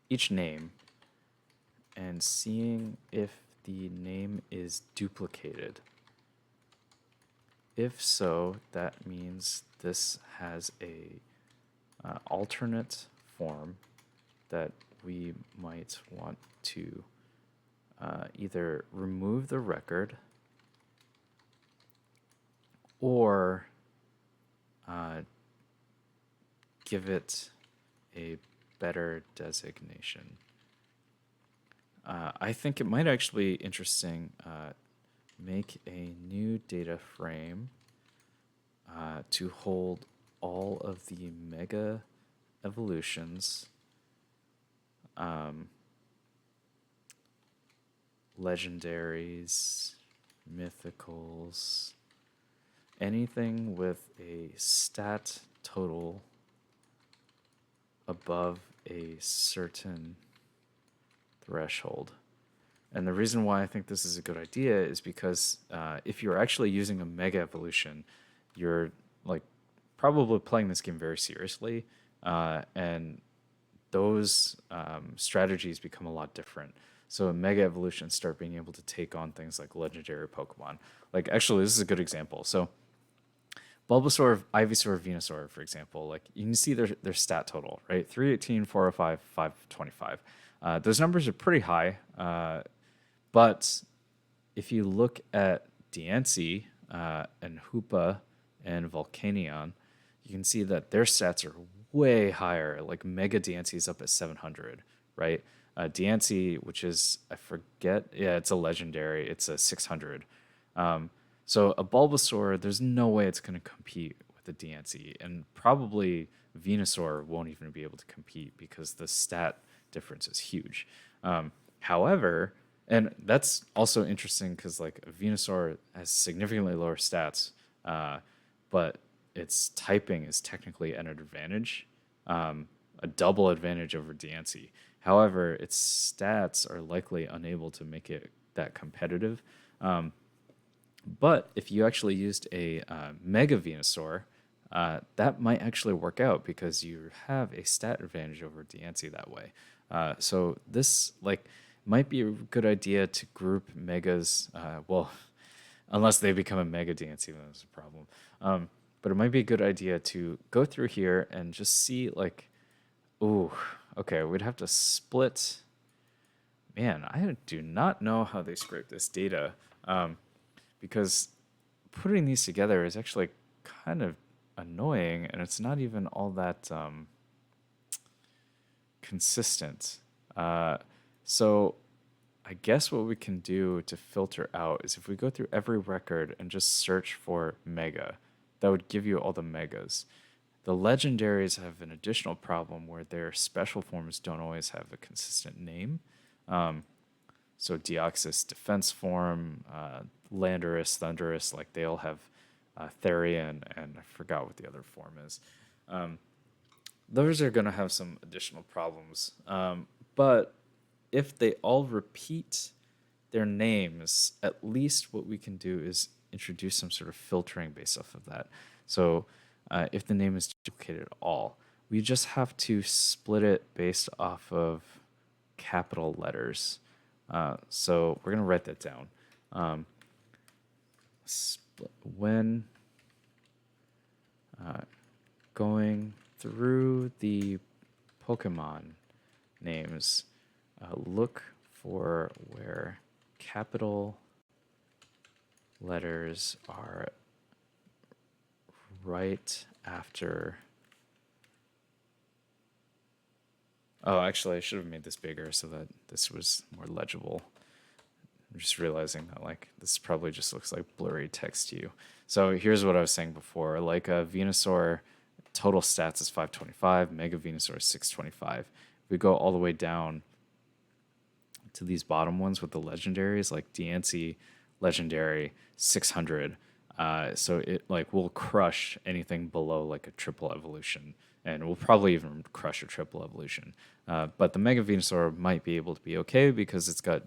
each name, and seeing if the name is duplicated. If so, that means this has a alternate form that we might want to either remove the record or give it a better designation. I think it might actually be interesting. Make a new data frame to hold all of the mega evolutions, legendaries, mythicals, anything with a stat total above a certain threshold. And the reason why I think this is a good idea is because if you're actually using a mega evolution, you're like probably playing this game very seriously, and those strategies become a lot different. So mega evolutions start being able to take on things like legendary Pokemon. Like actually, this is a good example. So Bulbasaur, Ivysaur, Venusaur, for example, like you can see their stat total, right? 318, 405, 525. Those numbers are pretty high, but if you look at Diancie and Hoopa and Volcanion, you can see that their stats are way higher. Like Mega Diancie is up at 700, right? Diancie, which is, I forget, yeah, it's a legendary, it's a 600. So a Bulbasaur, there's no way it's going to compete with a Diancie, and probably Venusaur won't even be able to compete because the stat difference is huge. However, and that's also interesting because like Venusaur has significantly lower stats, but its typing is technically at an advantage, a double advantage over Diancie. However, its stats are likely unable to make it that competitive. But if you actually used a Mega Venusaur, that might actually work out because you have a stat advantage over Diancie that way. So this might be a good idea to group megas. Well, unless they become a mega dance, even that's a problem. But it might be a good idea to go through here and just see ooh, okay, we'd have to split. Man, I do not know how they scrape this data, because putting these together is actually kind of annoying, and it's not even all that consistent. So I guess what we can do to filter out is if we go through every record and just search for mega, that would give you all the megas. The legendaries have an additional problem where their special forms don't always have a consistent name. So Deoxys defense form, Landorus, Thunderous, they all have Therian, and I forgot what the other form is. Those are going to have some additional problems. But if they all repeat their names, at least what we can do is introduce some sort of filtering based off of that. So if the name is duplicated at all, we just have to split it based off of capital letters. So we're going to write that down. When going through the Pokemon names, look for where capital letters are right after. Oh, actually, I should have made this bigger so that this was more legible. I'm just realizing that this probably just looks like blurry text to you. So here's what I was saying before. A Venusaur, total stats is 525, Mega Venusaur is 625. If we go all the way down to these bottom ones with the legendaries, like Diancie, legendary, 600. So it will crush anything below a triple evolution, and we'll probably even crush a triple evolution. But the Mega Venusaur might be able to be okay because it's got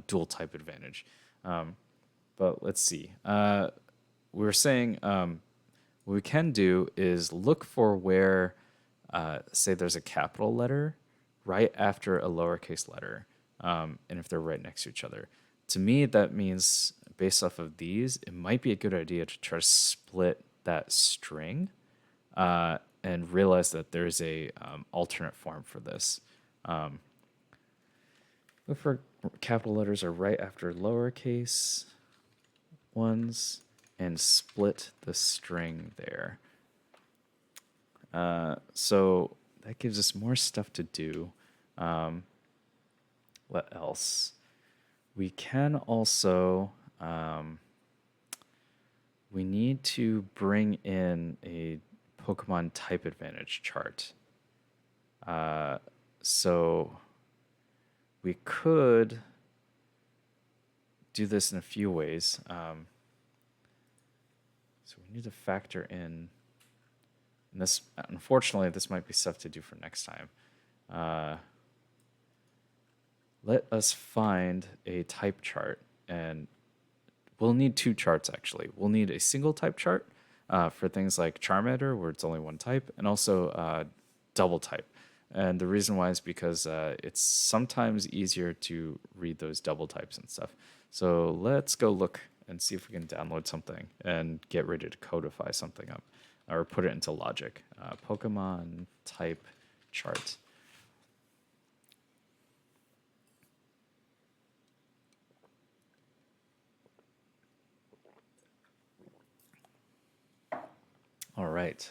dual type advantage. But let's see. We were saying what we can do is look for where, say, there's a capital letter right after a lowercase letter, and if they're right next to each other. To me, that means based off of these, it might be a good idea to try to split that string and realize that there's a alternate form for this. Look for capital letters are right after lowercase ones and split the string there. So that gives us more stuff to do. What else? We can also, we need to bring in a Pokemon type advantage chart. So we could do this in a few ways. So we need to factor in, and this, unfortunately, this might be stuff to do for next time. Let us find a type chart, and we'll need two charts actually. We'll need a single type chart for things like Charmander, where it's only one type, and also double type. And the reason why is because it's sometimes easier to read those double types and stuff. So let's go look and see if we can download something and get ready to codify something up or put it into logic. Pokemon type chart. All right.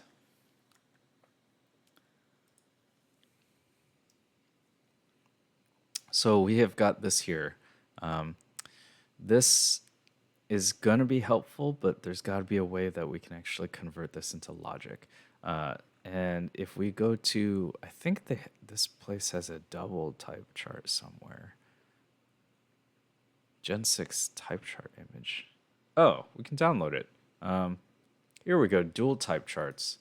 So we have got this here. This is going to be helpful, but there's got to be a way that we can actually convert this into logic. And if we go to, I think this place has a double type chart somewhere. Gen 6 type chart image. Oh, we can download it. Here we go, dual type charts.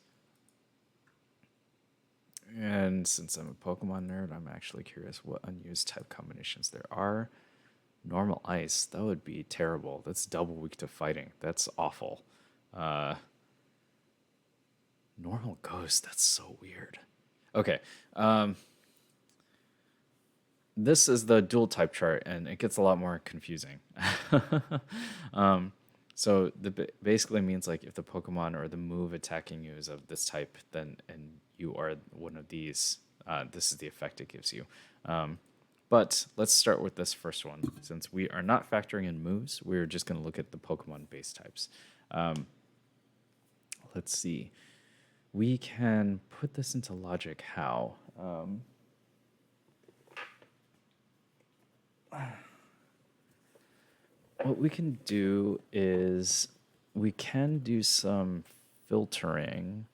And since I'm a Pokemon nerd, I'm actually curious what unused type combinations there are. Normal ice, that would be terrible. That's double weak to fighting. That's awful. Normal ghost, that's so weird. Okay. this is the dual type chart, and it gets a lot more confusing. um, so basically means like if the Pokemon or the move attacking you is of this type, then and you are one of these, this is the effect it gives you. Um, but let's start with this first one. Since we are not factoring in moves, we're just going to look at the Pokemon base types. Um, let's see. We can put this into logic how? What we can do is we can do some filtering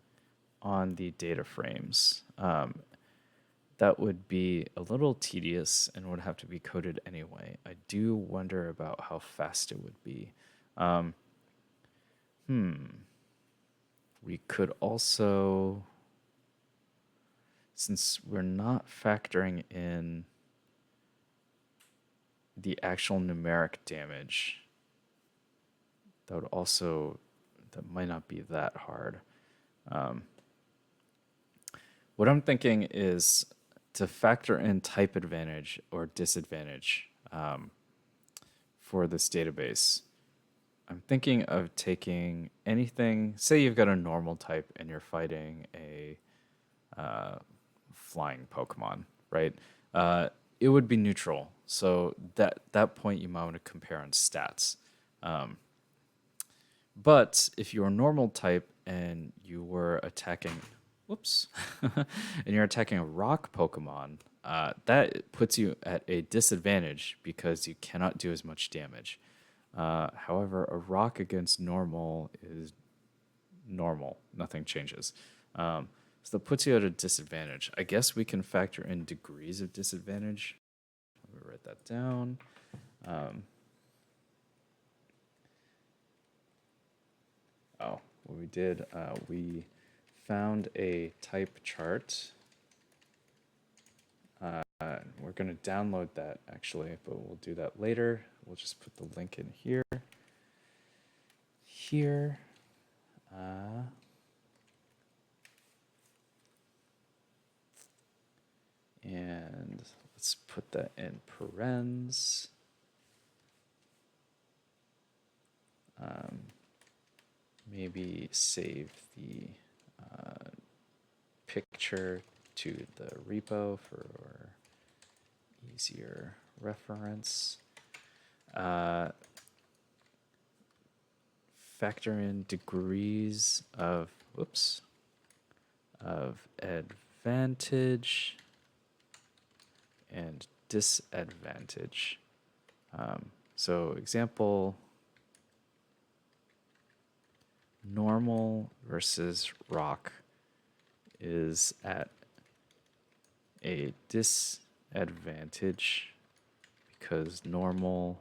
on the data frames. That would be a little tedious and would have to be coded anyway. I do wonder about how fast it would be. Um, we could also, since we're not factoring in the actual numeric damage, that might not be that hard. What I'm thinking is to factor in type advantage or disadvantage for this database. I'm thinking of taking anything, say you've got a normal type and you're fighting a flying Pokemon, right? It would be neutral. So that point you might want to compare on stats. But if you're a normal type and you were attacking, whoops, and you're attacking a rock Pokemon, that puts you at a disadvantage because you cannot do as much damage. However, a rock against normal is normal, nothing changes. So that puts you at a disadvantage. I guess we can factor in degrees of disadvantage. Let me write that down. What we did, we found a type chart. We're going to download that actually, but we'll do that later. We'll just put the link in here. Here. And let's put that in parens. Maybe save the picture to the repo for easier reference. Factor in degrees of advantage and disadvantage. So example, normal versus rock is at a disadvantage because normal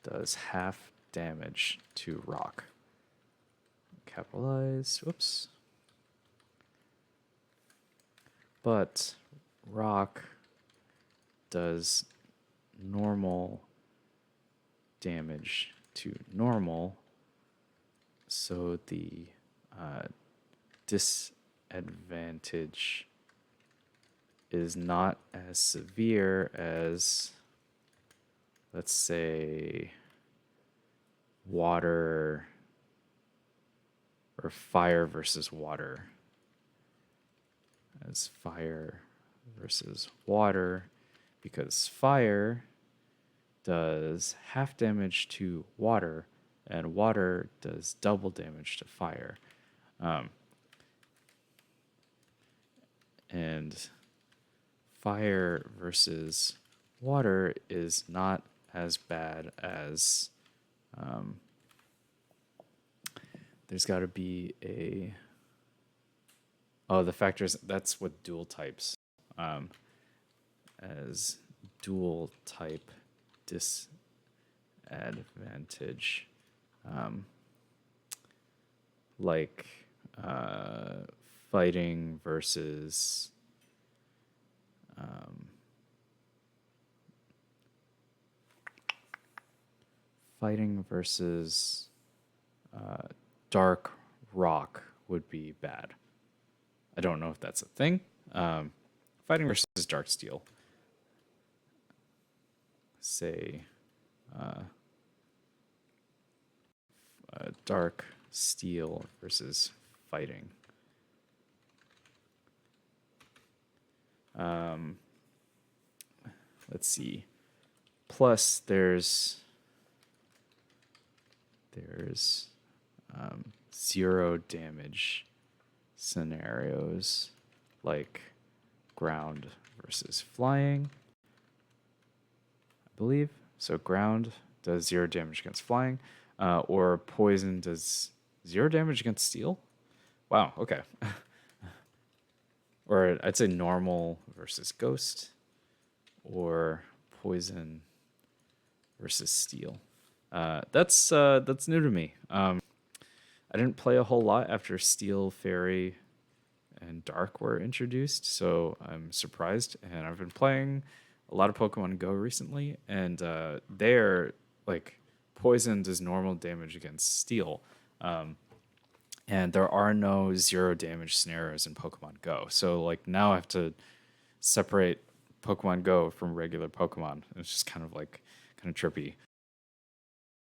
does half damage to rock. Capitalize, whoops. But rock does normal damage to normal, so the disadvantage is not as severe as, let's say, water or fire versus water. As fire versus water, because fire does half damage to water, and water does double damage to fire. And fire versus water is not as bad as there's got to be a the factors, that's with dual types, as dual type disadvantage, like fighting versus dark rock would be bad. I don't know if that's a thing, Fighting versus dark steel. Say dark steel versus fighting. Let's see. Plus, there's zero damage scenarios like ground versus flying, I believe. So ground does 0 damage against flying, or poison does 0 damage against steel. Wow, okay. Or I'd say normal versus ghost, or poison versus steel. That's new to me. I didn't play a whole lot after Steel, Fairy, and Dark were introduced, so I'm surprised. And I've been playing a lot of Pokemon Go recently, and they're like poison does normal damage against Steel, and there are no 0 damage scenarios in Pokemon Go. So like now I have to separate Pokemon Go from regular Pokemon. It's just kind of trippy.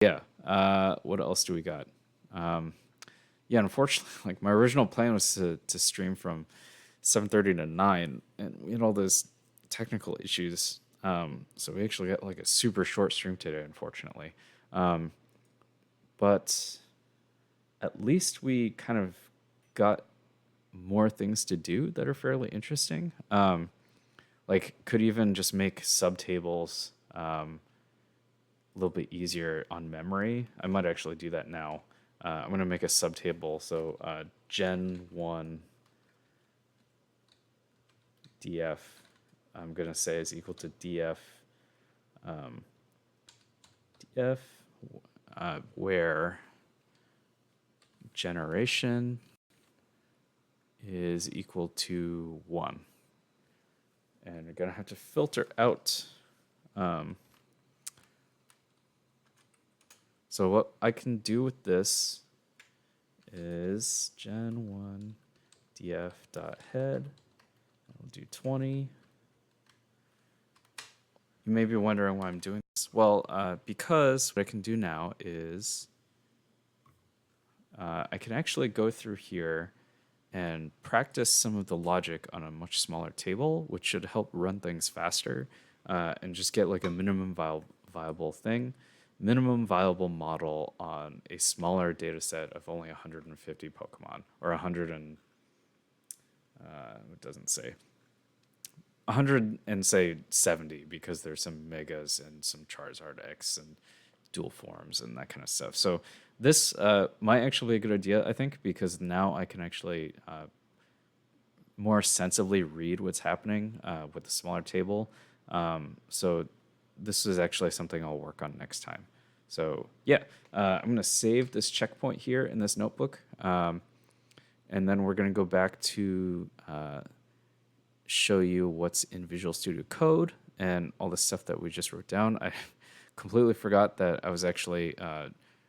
Yeah. What else do we got? Yeah, unfortunately, like my original plan was to stream from 7:30 to 9, and we had all those technical issues. So we actually got like a super short stream today, unfortunately. But at least we kind of got more things to do that are fairly interesting. Like could even just make subtables a little bit easier on memory. I might actually do that now. I'm going to make a subtable. So Gen 1 df, I'm going to say is equal to df, df where generation is equal to 1. And we're going to have to filter out. So what I can do with this is gen 1 df dot head. I'll do 20. You may be wondering why I'm doing this. Well, because what I can do now is I can actually go through here and practice some of the logic on a much smaller table, which should help run things faster and just get like a minimum viable thing, minimum viable model on a smaller data set of only 150 Pokemon, or 100 and, it doesn't say, 100 and say 70, because there's some Megas and some Charizard X and dual forms and that kind of stuff. So this might actually be a good idea, I think, because now I can actually more sensibly read what's happening with the smaller table. So this is actually something I'll work on next time. So yeah, I'm going to save this checkpoint here in this notebook. And then we're going to go back to show you what's in Visual Studio Code and all the stuff that we just wrote down. I completely forgot that I was actually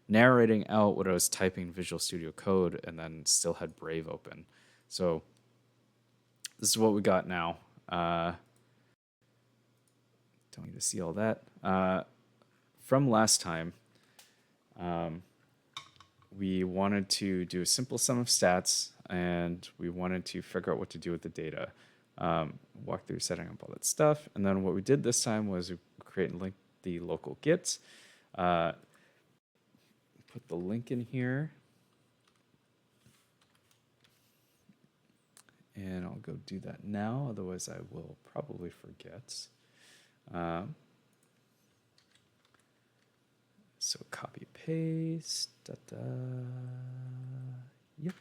narrating out what I was typing in Visual Studio Code and then still had Brave open. So this is what we got now. Don't need to see all that. From last time, we wanted to do a simple sum of stats, and we wanted to figure out what to do with the data. Walk through setting up all that stuff. And then what we did this time was we create and link the local Git. Put the link in here. And I'll go do that now, otherwise I will probably forget. So copy paste. Yep.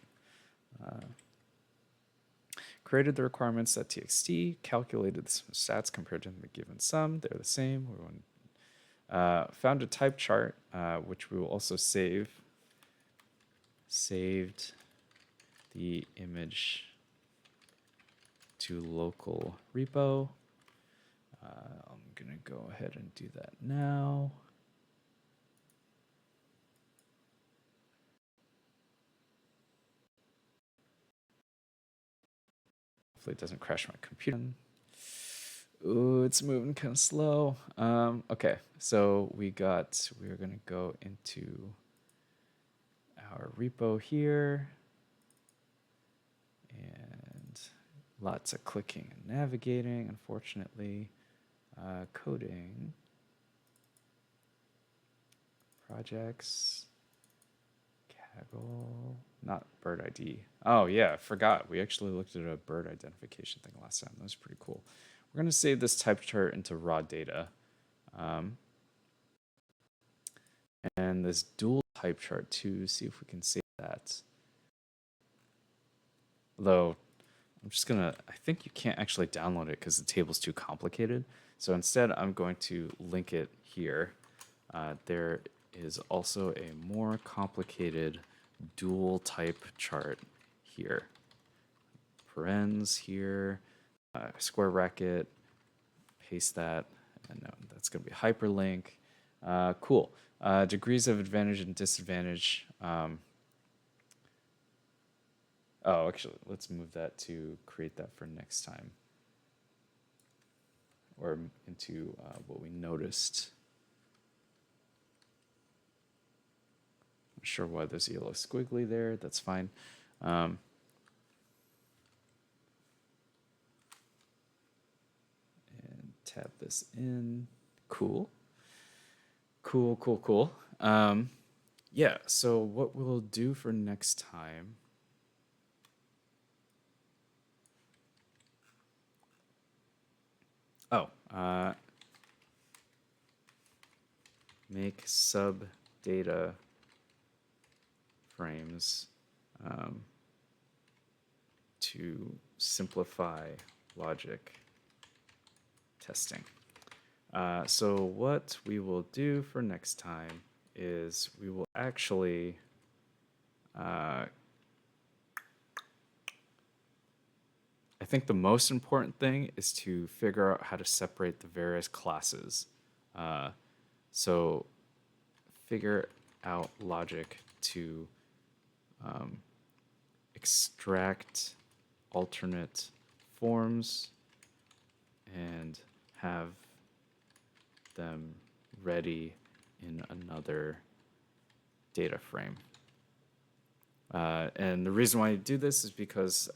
Created the requirements.txt, calculated the stats compared to the given sum. They're the same. Found a type chart, which we will also save. Saved the image to local repo. I'm going to go ahead and do that now. Hopefully it doesn't crash my computer. Ooh, it's moving kind of slow. Okay, so we're gonna go into our repo here, and lots of clicking and navigating, unfortunately. Coding, projects, Kaggle, not bird ID. Oh yeah, I forgot. We actually looked at a bird identification thing last time. That was pretty cool. We're gonna save this type chart into raw data. And this dual type chart too, see if we can save that. Although I think you can't actually download it because the table's too complicated. So instead, I'm going to link it here. There is also a more complicated dual type chart here. Parens here, square bracket, paste that, and that's going to be hyperlink. Cool. Degrees of advantage and disadvantage. Actually, let's move that to create that for next time. Or into what we noticed. Not sure why there's a yellow squiggly there. That's fine. And tab this in. Cool. Cool. Yeah, so what we'll do for next time. Make sub data frames to simplify logic testing. So what we will do for next time is we will actually I think the most important thing is to figure out how to separate the various classes. So figure out logic to extract alternate forms and have them ready in another data frame. And the reason why you do this is because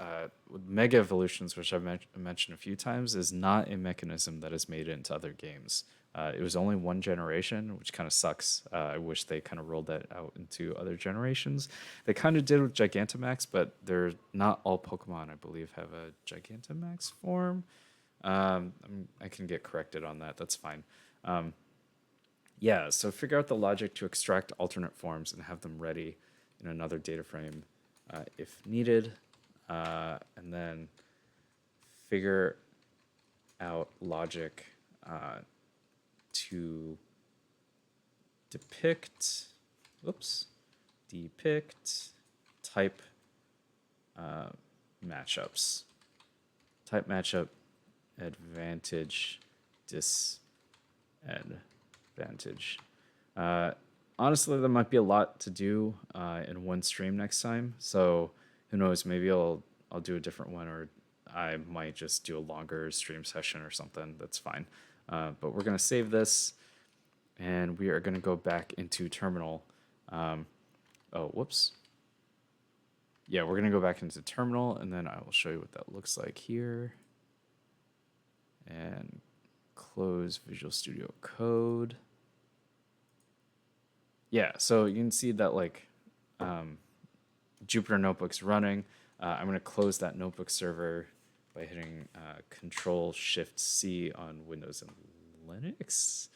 mega evolutions, which I've mentioned a few times, is not a mechanism that is made into other games. It was only one generation, which kind of sucks. I wish they kind of rolled that out into other generations. They kind of did with Gigantamax, but they're not all Pokemon, I believe, have a Gigantamax form. I can get corrected on that. That's fine. Yeah, so figure out the logic to extract alternate forms and have them ready in another data frame if needed, and then figure out logic to depict type matchups. Type matchup advantage, disadvantage. Honestly, there might be a lot to do in one stream next time. So who knows? Maybe I'll do a different one, or I might just do a longer stream session or something. That's fine. But we're gonna save this, and we are gonna go back into terminal. Whoops. Yeah, we're gonna go back into terminal, and then I will show you what that looks like here. And close Visual Studio Code. Yeah, so you can see that like Jupyter Notebook's running. I'm going to close that notebook server by hitting Control-Shift-C on Windows and Linux,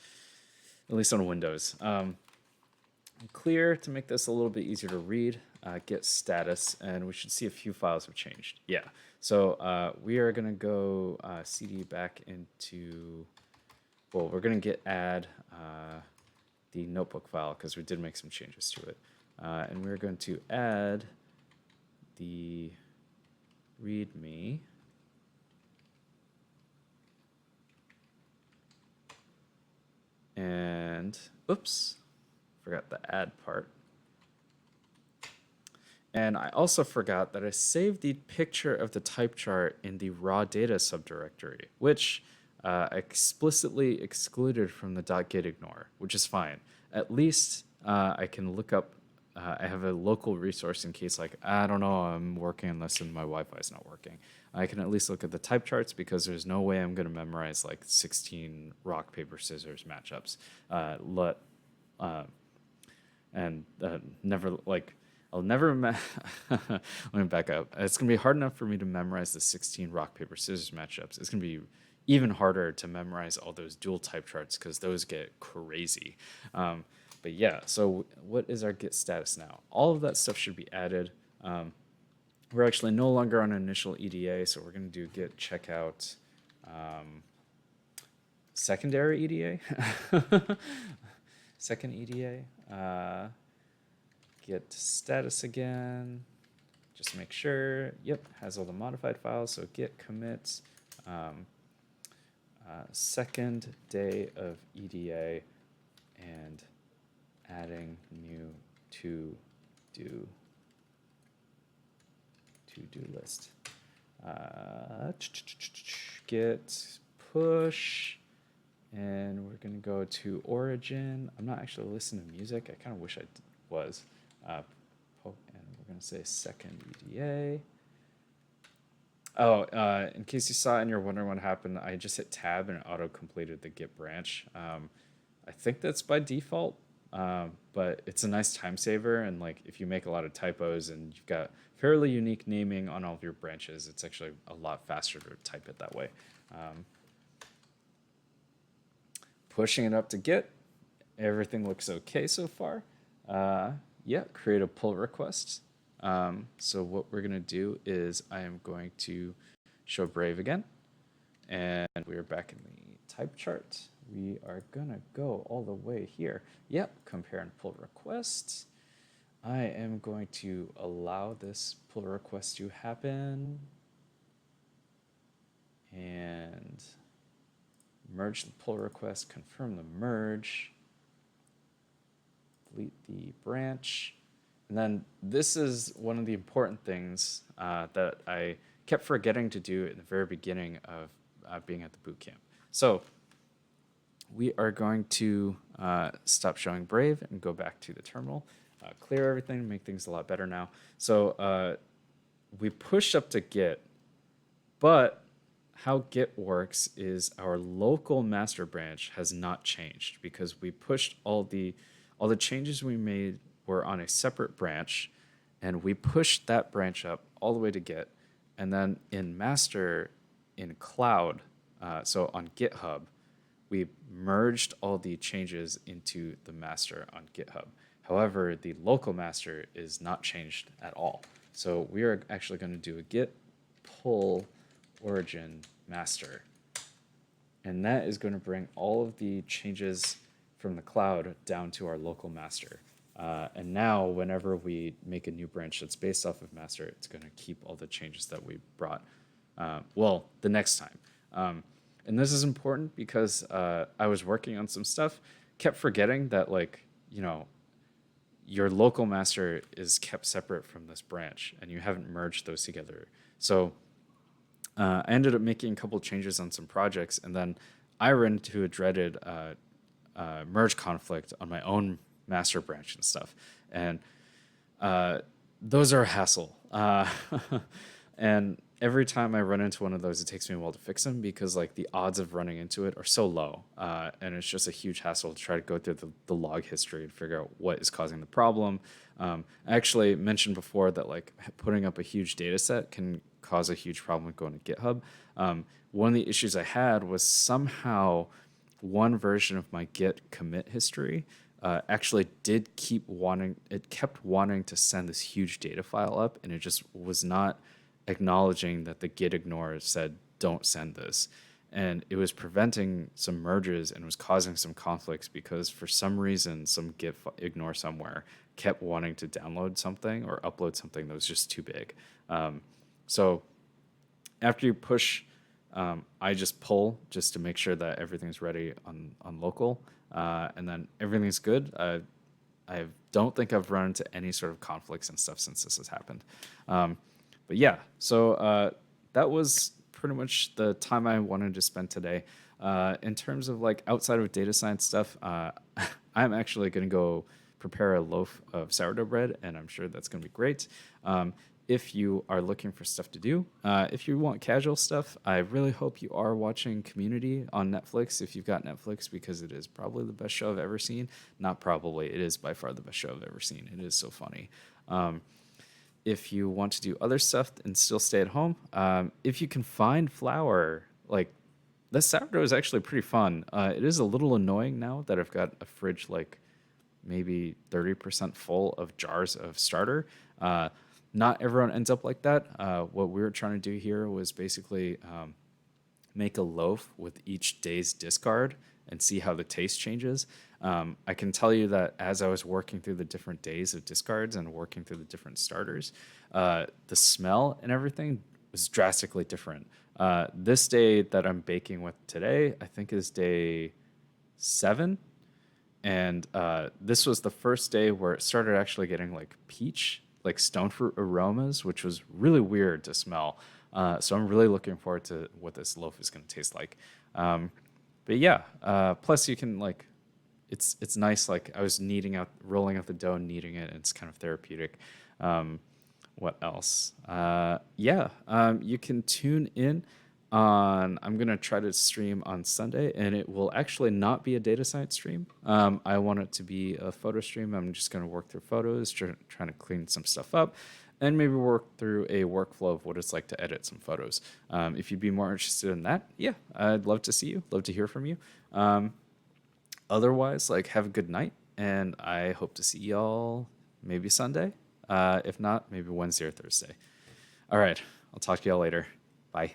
at least on Windows. Clear to make this a little bit easier to read. Get status, and we should see a few files have changed. Yeah, so we are going to go cd back into, well, we're going to add the notebook file because we did make some changes to it. And we're going to add the README. And, oops, forgot the add part. And I also forgot that I saved the picture of the type chart in the raw data subdirectory, which I explicitly excluded from the .git ignore, which is fine. At least I can look up, I have a local resource in case like, I don't know, I'm working on this and my Wi-Fi is not working. I can at least look at the type charts because there's no way I'm going to memorize like 16 rock, paper, scissors matchups. Let and never like I'll never. Let me back up. It's gonna be hard enough for me to memorize the 16 rock paper scissors matchups. It's gonna be even harder to memorize all those dual type charts because those get crazy. But yeah, so what is our Git status now? All of that stuff should be added. We're actually no longer on initial EDA, so we're gonna do Git checkout secondary EDA. Second EDA. Get status again. Just make sure. Yep, has all the modified files. So Git commits. Second day of EDA and adding new to do list. Git push. And we're going to go to origin. I'm not actually listening to music. I kind of wish I was. And we're going to say second EDA. Oh, in case you saw it and you're wondering what happened, I just hit tab and it auto-completed the Git branch. I think that's by default, but it's a nice time saver. And like if you make a lot of typos and you've got fairly unique naming on all of your branches, it's actually a lot faster to type it that way. Pushing it up to Git. Everything looks okay so far. Yeah, create a pull request. So what we're going to do is I am going to show Brave again. And we are back in the type chart. We are going to go all the way here. Yep, compare and pull requests. I am going to allow this pull request to happen. And merge the pull request, confirm the merge, delete the branch. And then this is one of the important things that I kept forgetting to do in the very beginning of being at the boot camp. So we are going to stop showing Brave and go back to the terminal, clear everything, make things a lot better now. So we pushed up to Git, but how Git works is our local master branch has not changed because we pushed all the changes we made were on a separate branch, and we pushed that branch up all the way to Git, and then in master in cloud, so on GitHub, we merged all the changes into the master on GitHub. However, the local master is not changed at all. So we are actually going to do a Git pull origin master. And that is going to bring all of the changes from the cloud down to our local master. And now whenever we make a new branch that's based off of master, it's going to keep all the changes that we brought, the next time. And this is important because I was working on some stuff, kept forgetting that your local master is kept separate from this branch and you haven't merged those together. So I ended up making a couple changes on some projects, and then I ran into a dreaded merge conflict on my own master branch and stuff. And those are a hassle. And every time I run into one of those, it takes me a while to fix them because the odds of running into it are so low. And it's just a huge hassle to try to go through the log history and figure out what is causing the problem. I actually mentioned before that putting up a huge data set can cause a huge problem with going to GitHub. One of the issues I had was somehow one version of my Git commit history actually kept wanting to send this huge data file up, and it just was not acknowledging that the Git ignore said, don't send this. And it was preventing some merges and was causing some conflicts because for some reason, some Git ignore somewhere kept wanting to download something or upload something that was just too big. So after you push, I just pull just to make sure that everything's ready on local, and then everything's good. I don't think I've run into any sort of conflicts and stuff since this has happened. But yeah, so that was pretty much the time I wanted to spend today. In terms of like outside of data science stuff, I'm actually going to go prepare a loaf of sourdough bread, and I'm sure that's going to be great. If you are looking for stuff to do, if you want casual stuff, I really hope you are watching Community on Netflix if you've got Netflix, because it is probably the best show I've ever seen. Not probably, it is by far the best show I've ever seen. It is so funny. If you want to do other stuff and still stay at home, if you can find flour, like the sourdough is actually pretty fun. It is a little annoying now that I've got a fridge like maybe 30% full of jars of starter. Not everyone ends up like that. What we were trying to do here was basically make a loaf with each day's discard and see how the taste changes. I can tell you that as I was working through the different days of discards and working through the different starters, the smell and everything was drastically different. This day that I'm baking with today, I think is day 7. And this was the first day where it started actually getting like peach, like stone fruit aromas, which was really weird to smell. So I'm really looking forward to what this loaf is going to taste like. But yeah, plus you can like, it's nice. Like I was rolling out the dough, kneading it. And it's kind of therapeutic. What else? You can tune in on. I'm gonna try to stream on Sunday, and it will actually not be a data science stream. I want it to be a photo stream. I'm just gonna work through photos, trying to clean some stuff up, and maybe work through a workflow of what it's like to edit some photos. If you'd be more interested in that, yeah, I'd love to see you. Love to hear from you. Otherwise, like, have a good night, and I hope to see y'all maybe Sunday. If not, maybe Wednesday or Thursday. All right, I'll talk to y'all later. Bye.